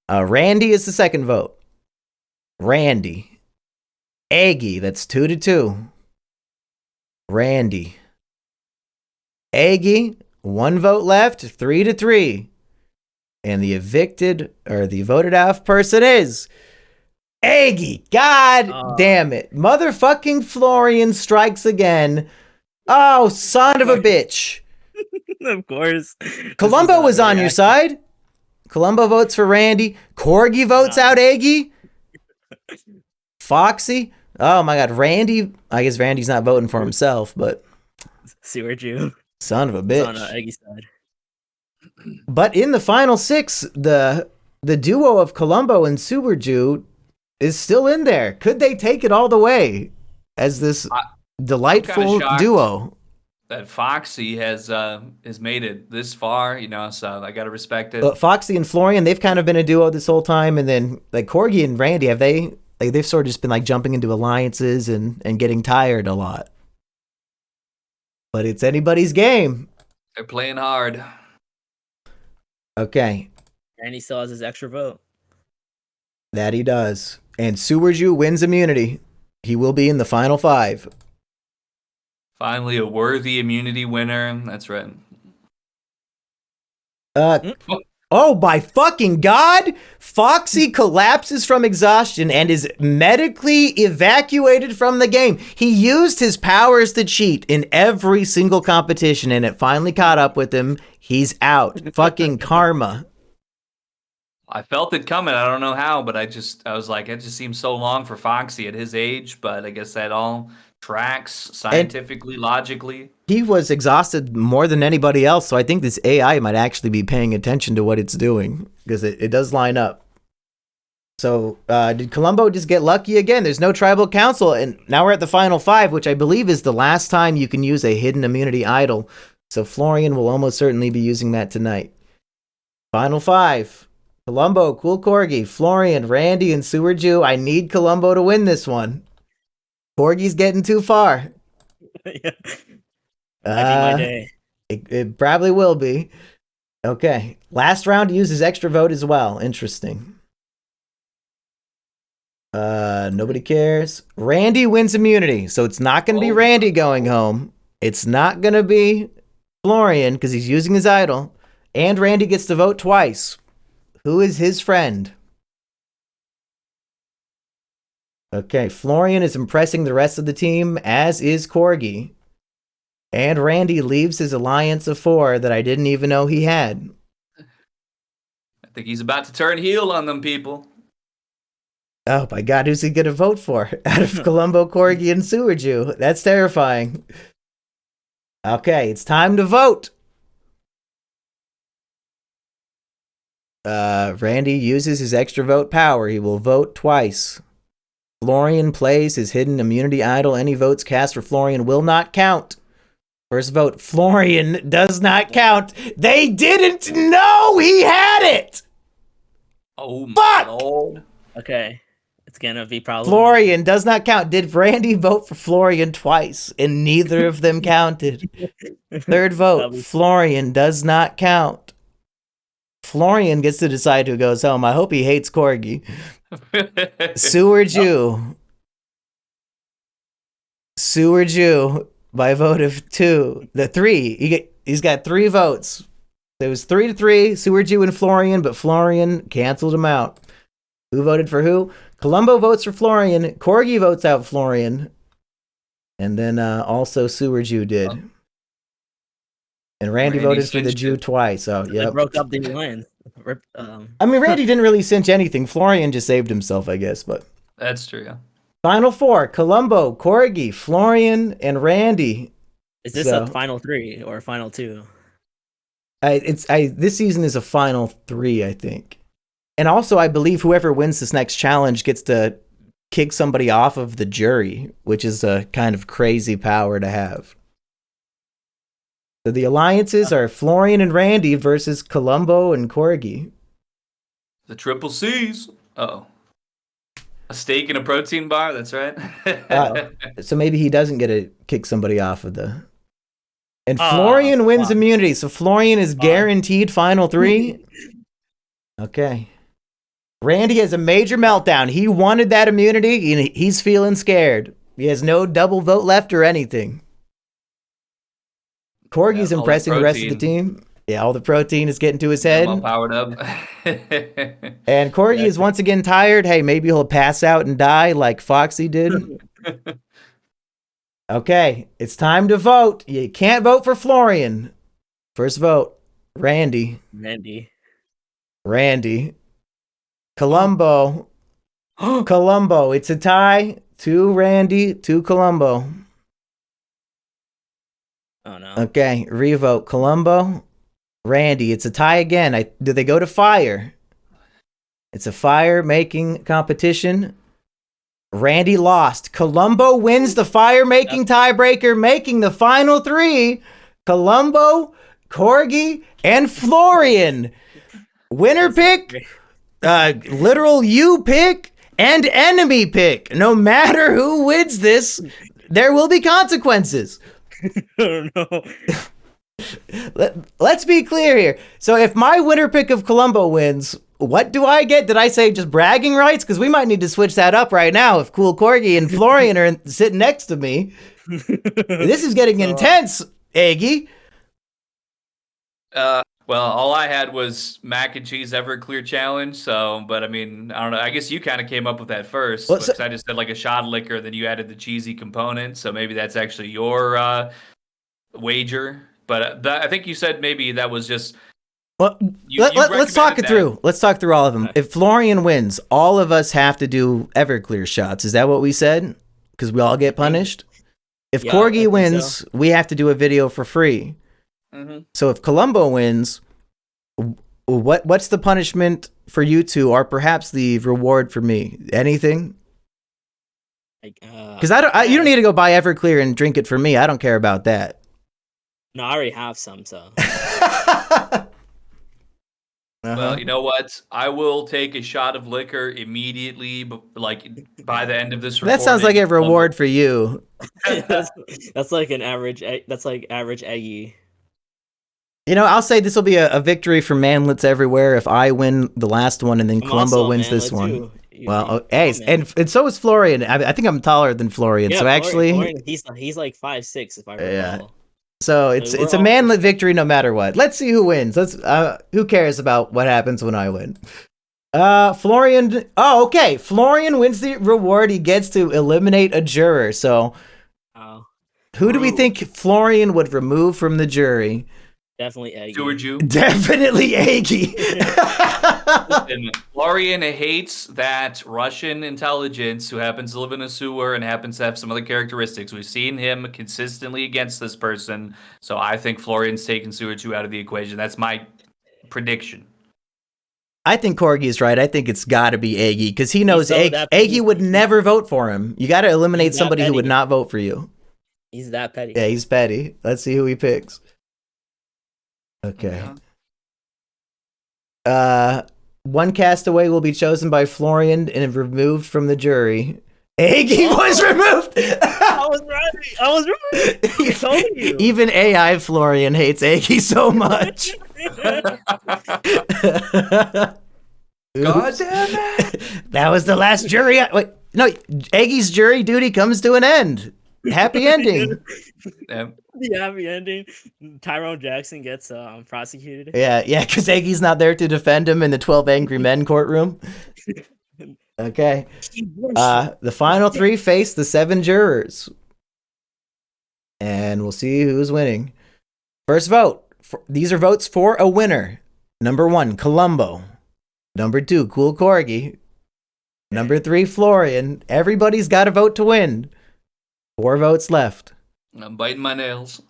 Randy is the second vote. Randy. Eggy, that's 2-2. Randy. Eggy, 1 vote left, 3-3. And the voted off person is Eggy. God damn it. Motherfucking Florian strikes again. Oh, son of a bitch. Of course. Columbo was on your side. Columbo votes for Randy. Corgi votes out Eggy. Foxy. Oh my God. Randy. I guess Randy's not voting for himself, but. Sewer Jew. Son of a bitch. On Eggy's side. But in the final 6, the duo of Columbo and Sewer Jew is still in there. Could they take it all the way as this delightful duo? That Foxy has made it this far, so I gotta respect it. Foxy and Florian, they've kind of been a duo this whole time, and then like Corgi and Randy, they've sort of just been like jumping into alliances and getting tired a lot. But it's anybody's game. They're playing hard. Okay. Randy still has his extra vote. That he does. And Suwerju wins immunity. He will be in the final 5. Finally, a worthy immunity winner. That's right. Oh, by fucking God! Foxy collapses from exhaustion and is medically evacuated from the game. He used his powers to cheat in every single competition, and it finally caught up with him. He's out. Fucking karma. I felt it coming. I don't know how, but I was like, it just seems so long for Foxy at his age, but I guess that all tracks scientifically, logically. He was exhausted more than anybody else, so I think this AI might actually be paying attention to what it's doing, because it does line up. So, did Columbo just get lucky again? There's no tribal council, and now we're at the final 5, which I believe is the last time you can use a hidden immunity idol. So Florian will almost certainly be using that tonight. Final 5. Columbo, Cool Corgi, Florian, Randy, and Sewer Jew. I need Columbo to win this one. Corgi's getting too far. Yeah. Might be my day. It probably will be. Okay. Last round to use his extra vote as well. Interesting. Nobody cares. Randy wins immunity. So it's not going to be Randy going home. It's not going to be Florian because he's using his idol. And Randy gets to vote twice. Who is his friend? Okay, Florian is impressing the rest of the team, as is Corgi. And Randy leaves his alliance of 4 that I didn't even know he had. I think he's about to turn heel on them people. Oh my God, who's he going to vote for? Out of Columbo, Corgi, and Sewer Jew. That's terrifying. Okay, it's time to vote. Randy uses his extra vote power. He will vote twice. Florian plays his hidden immunity idol. Any votes cast for Florian will not count. First vote, Florian does not count. They didn't know he had it! Oh my Fuck! Lord. Okay. It's gonna be probably Florian does not count. Did Randy vote for Florian twice? And neither of them counted. Third vote, Florian does not count. Florian gets to decide who goes home. I hope he hates Corgi. Sewer Jew. Sewer Jew by vote of 2. He's got 3 votes. It was 3-3, Sewerju and Florian, but Florian canceled him out. Who voted for who? Columbo votes for Florian. Corgi votes out Florian. And then also Sewerju did. Oh. And Randy voted for the Jew twice. So, yeah. They broke up the alliance. I mean, Randy didn't really cinch anything. Florian just saved himself, I guess. But that's true, yeah. Final four, Columbo, Corgi, Florian, and Randy. Is this a final 3 or a final 2? This season is a final 3, I think. And also, I believe whoever wins this next challenge gets to kick somebody off of the jury, which is a kind of crazy power to have. So the alliances are Florian and Randy versus Columbo and Corgi. The triple C's. Uh-oh. A steak and a protein bar, that's right. So maybe he doesn't get to kick somebody off of the... And Florian wins immunity, so Florian is guaranteed final 3. Okay. Randy has a major meltdown. He wanted that immunity, and he's feeling scared. He has no double vote left or anything. Corgi's impressing the rest of the team. Yeah, all the protein is getting to his head. I'm all powered up. And Corgi is once again tired. Hey, maybe he'll pass out and die like Foxy did. Okay, it's time to vote. You can't vote for Florian. First vote, Randy. Columbo. Columbo. It's a tie. 2 Randy, 2 Columbo. Oh, no. Okay, revote. Columbo, Randy. It's a tie again. Do they go to fire? It's a fire-making competition. Randy lost. Columbo wins the fire-making tiebreaker, making the final 3. Columbo, Corgi, and Florian. Winner pick, literal you pick, and enemy pick. No matter who wins this, there will be consequences. Oh, no. Let's be clear here. So if my winner pick of Columbo wins, what do I get? Did I say just bragging rights? Because we might need to switch that up right now if Cool Corgi and Florian are sitting next to me. This is getting intense, Eggy. Well, all I had was mac and cheese Everclear challenge. So, but I mean, I don't know. I guess you kind of came up with that first. Well, because I just said like a shot of liquor, then you added the cheesy component. So maybe that's actually your wager. But I think you said maybe that was just. Well, let's talk it through. Let's talk through all of them. Okay. If Florian wins, all of us have to do Everclear shots. Is that what we said? Because we all get punished. If Corgi wins, we have to do a video for free. Mm-hmm. So if Columbo wins, what's the punishment for you two, or perhaps the reward for me? Anything? Because you don't need to go buy Everclear and drink it for me. I don't care about that. No, I already have some. So. Well, you know what? I will take a shot of liquor immediately, like by the end of this recording. That sounds like a reward for you. That's like an average. That's like average Eggy. You know, I'll say this will be a victory for manlets everywhere if I win the last one and then Columbo wins this one. Well, hey, and so is Florian. I think I'm taller than Florian. Yeah, so actually, Florian, he's like 5'6" if I recall. Yeah. So it's a manlet victory no matter what. Let's see who wins. Who cares about what happens when I win? Florian. Oh, okay. Florian wins the reward. He gets to eliminate a juror. So, who do we think Florian would remove from the jury? Definitely Eggy. Definitely Eggy. Listen, Florian hates that Russian intelligence who happens to live in a sewer and happens to have some other characteristics. We've seen him consistently against this person, so I think Florian's taking Sewerju out of the equation. That's my prediction. I think Corgi's right. I think it's got to be Eggy because he knows Eggy would never vote for him. You got to eliminate somebody who would not vote for you. He's that petty. Yeah, he's petty. Let's see who he picks. Okay. One castaway will be chosen by Florian and removed from the jury. Eggy was removed. I was right. I told you. Even AI Florian hates Eggy so much. God damn it! That was the last jury. Wait, no, Eggy's jury duty comes to an end. Happy ending. Yep. The happy ending. Tyrone Jackson gets prosecuted. Yeah, because Eggy's not there to defend him in the 12 Angry Men courtroom. Okay. The final 3 face the 7 jurors. And we'll see who's winning. First vote. These are votes for a winner. Number 1, Columbo. Number 2, Cool Corgi. Number 3, Florian. Everybody's got a vote to win. 4 votes left. I'm biting my nails.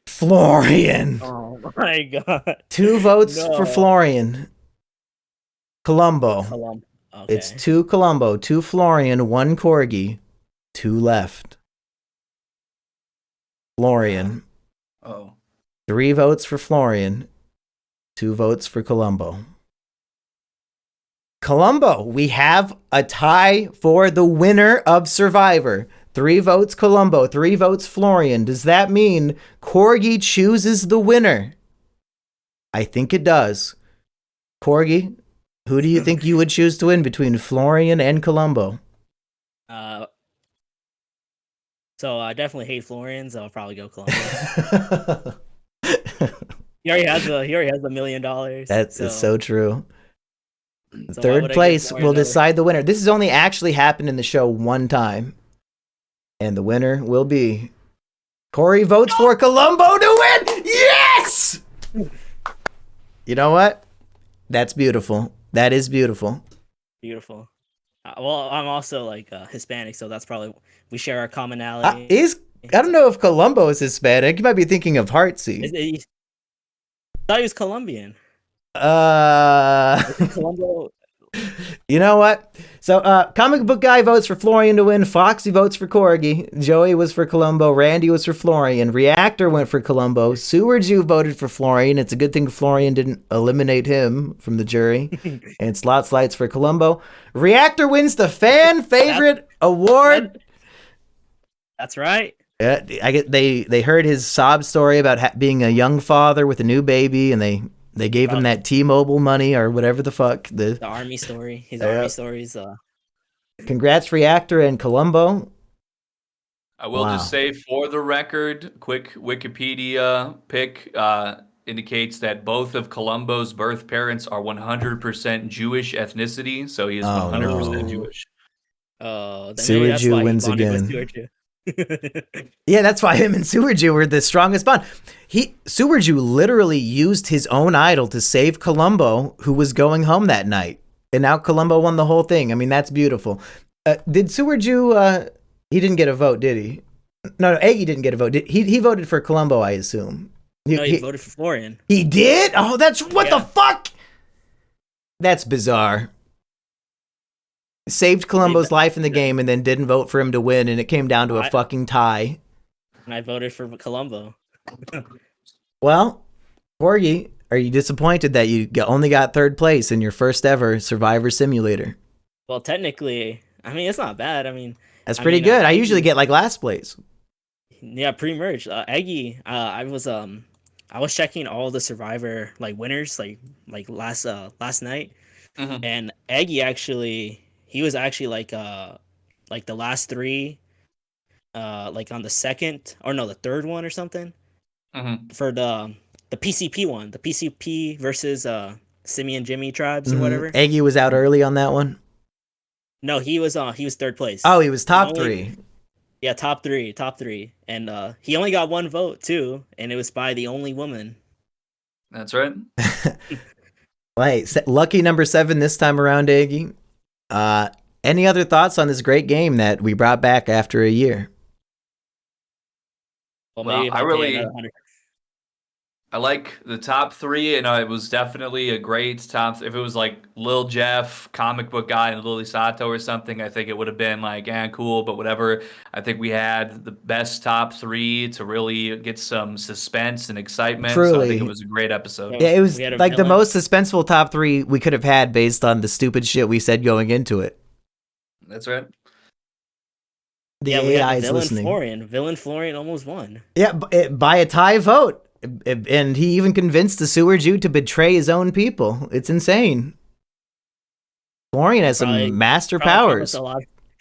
Florian. Oh my god. 2 votes for Florian. Columbo. Okay. It's 2 Columbo, 2 Florian, 1 Corgi. 2 left. Florian. Oh. 3 votes for Florian. 2 votes for Columbo. Columbo, we have a tie for the winner of Survivor. 3 votes Columbo, 3 votes Florian. Does that mean Corgi chooses the winner? I think it does. Corgi, who do you think you would choose to win between Florian and Columbo? So I definitely hate Florian, so I'll probably go Columbo. He already has $1 million. That's so true. So Third place will decide the winner. This has only actually happened in the show 1 time. And the winner will be Corey votes for Columbo to win. Yes! You know what? That's beautiful. That is beautiful. Beautiful. Well, I'm also like Hispanic, so that's probably we share our commonality. I don't know if Columbo is Hispanic. You might be thinking of Heartsy. I thought he was Colombian. Columbo. You know what? So, Comic Book Guy votes for Florian to win. Foxy votes for Corgi. Joey was for Columbo. Randy was for Florian. Reactor went for Columbo. Sewer Jew voted for Florian. It's a good thing Florian didn't eliminate him from the jury. And Slot Slides for Columbo. Reactor wins the fan favorite award. That's right. Yeah, they heard his sob story about being a young father with a new baby, and they gave him that T-Mobile money or whatever the fuck. The army story. His army stories. Congrats, Reactor and Columbo. I will just say, for the record, quick Wikipedia pick indicates that both of Columbo's birth parents are 100% Jewish ethnicity, so he is 100% Jewish. Sewer Jew wins again. Yeah, that's why him and Sewer Jew were the strongest bond. Sewer Jew literally used his own idol to save Columbo, who was going home that night. And now Columbo won the whole thing. I mean, that's beautiful. Did Sewer Jew, he didn't get a vote, did he? No, Eggy didn't get a vote. He voted for Columbo, I assume. He voted for Florian. He did? Oh, what the fuck? That's bizarre. Saved Columbo's life in the game and then didn't vote for him to win, and it came down to a fucking tie. And I voted for Columbo. Well, Corgi, are you disappointed that you only got 3rd place in your first ever Survivor Simulator? Well, technically, I mean, it's not bad. I mean, that's pretty good. I usually get like last place. Yeah, pretty much. Eggy, I was checking all the Survivor like winners like last night, and Eggy actually. He was actually like the last 3, like on the 2nd or no, the 3rd one or something, for the PCP one, the PCP versus Simian Jimmy tribes or whatever. Eggy was out early on that one. No, he was 3rd place. Oh, he was top 3. Yeah, top three, and he only got 1 vote too, and it was by the only woman. That's right. Wait, lucky number 7 this time around, Eggy. Any other thoughts on this great game that we brought back after a year? Well, I like the top 3, and it was definitely a great top. If it was like Lil Jeff, Comic Book Guy, and Lily Sato or something, I think it would have been like, cool, but whatever. I think we had the best top 3 to really get some suspense and excitement. Truly. So I think it was a great episode. Yeah, it was like the most suspenseful top 3 we could have had based on the stupid shit we said going into it. That's right. The AI is listening. Villain Florian almost won. Yeah, by a tie vote. And he even convinced the Sewer Jew to betray his own people. It's insane. Florian has some master powers.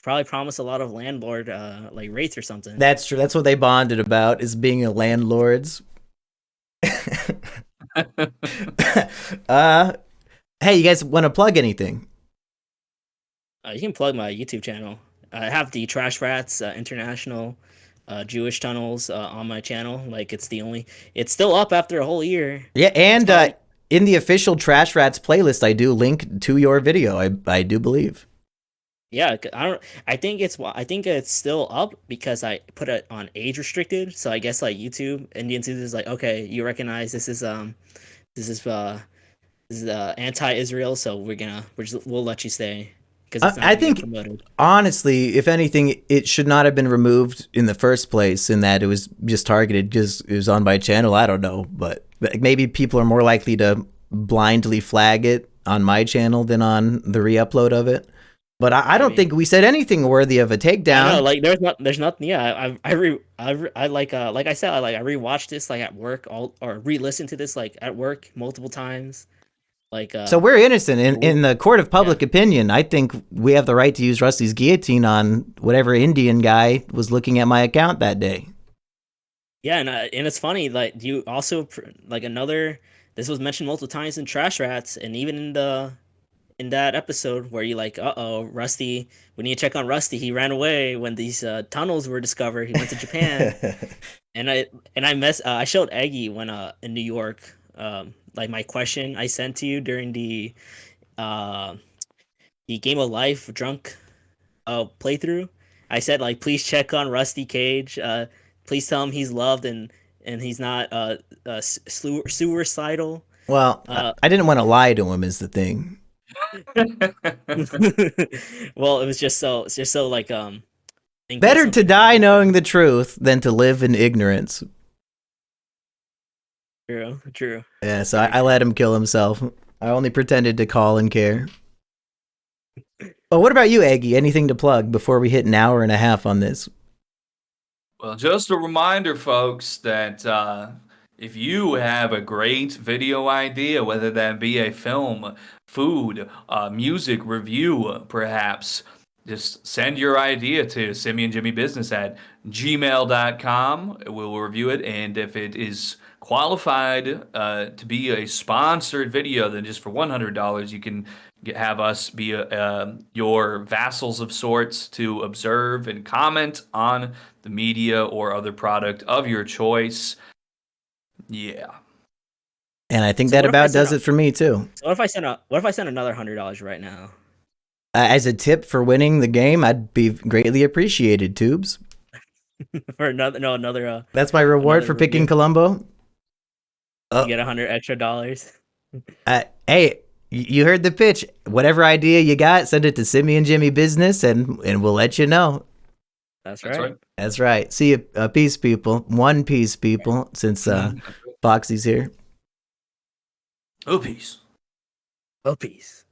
probably promised a lot of landlord like rates or something. That's true. That's what they bonded about, is being a landlords. Hey, you guys want to plug anything? You can plug my YouTube channel. I have the Trash Rats International Jewish Tunnels on my channel. Like it's still up after a whole year. Yeah, and in the official Trash Rats playlist, I do link to your video. I do believe. Yeah, I think it's still up because I put it on age restricted. So I guess like YouTube, Indian Studios is like, okay, you recognize this is anti-Israel, so we'll let you stay because it's not I think promoted. Honestly, if anything, it should not have been removed in the first place. In that it was just targeted because it was on my channel. I don't know, but maybe people are more likely to blindly flag it on my channel than on the re-upload of it. But I don't think we said anything worthy of a takedown. No, like there's nothing. Yeah, I said, I rewatched this like at work or re-listened to this like at work multiple times. Like so we're innocent in the court of public opinion. I think we have the right to use Rusty's guillotine on whatever Indian guy was looking at my account that day. Yeah, and it's funny, like you also like this was mentioned multiple times in Trash Rats, and even in that episode where you like, Rusty, we need to check on Rusty. He ran away when these tunnels were discovered. He went to Japan, and I showed Eggy when in New York, like my question I sent to you during the Game of Life drunk playthrough. I said like, please check on Rusty Cage. Please tell him he's loved and he's not suicidal. Well, I didn't want to lie to him is the thing. Well, it's just so like better to die knowing the truth than to live in ignorance. True. Yeah, so I let him kill himself. I only pretended to call and care. But what about you, Eggy? Anything to plug before we hit an hour and a half on this? Well, just a reminder, folks, that if you have a great video idea, whether that be a film, food, music review, perhaps, just send your idea to simianjimmybusiness@gmail.com. We'll review it, and if it is qualified to be a sponsored video, then just for $100, you can have us be your vassals of sorts to observe and comment on the media or other product of your choice. Yeah. And I think that about does it for me too. So what if I send another $100 right now? As a tip for winning the game, I'd be greatly appreciated, Tubes. For another. That's my reward for picking Columbo. You get $100 extra. Hey, you heard the pitch. Whatever idea you got, send it to Simian Jimmy Business, and we'll let you know. That's right. That's right. See you, peace, people. One piece, people, since Foxy's here. Oh, peace. Oh, peace.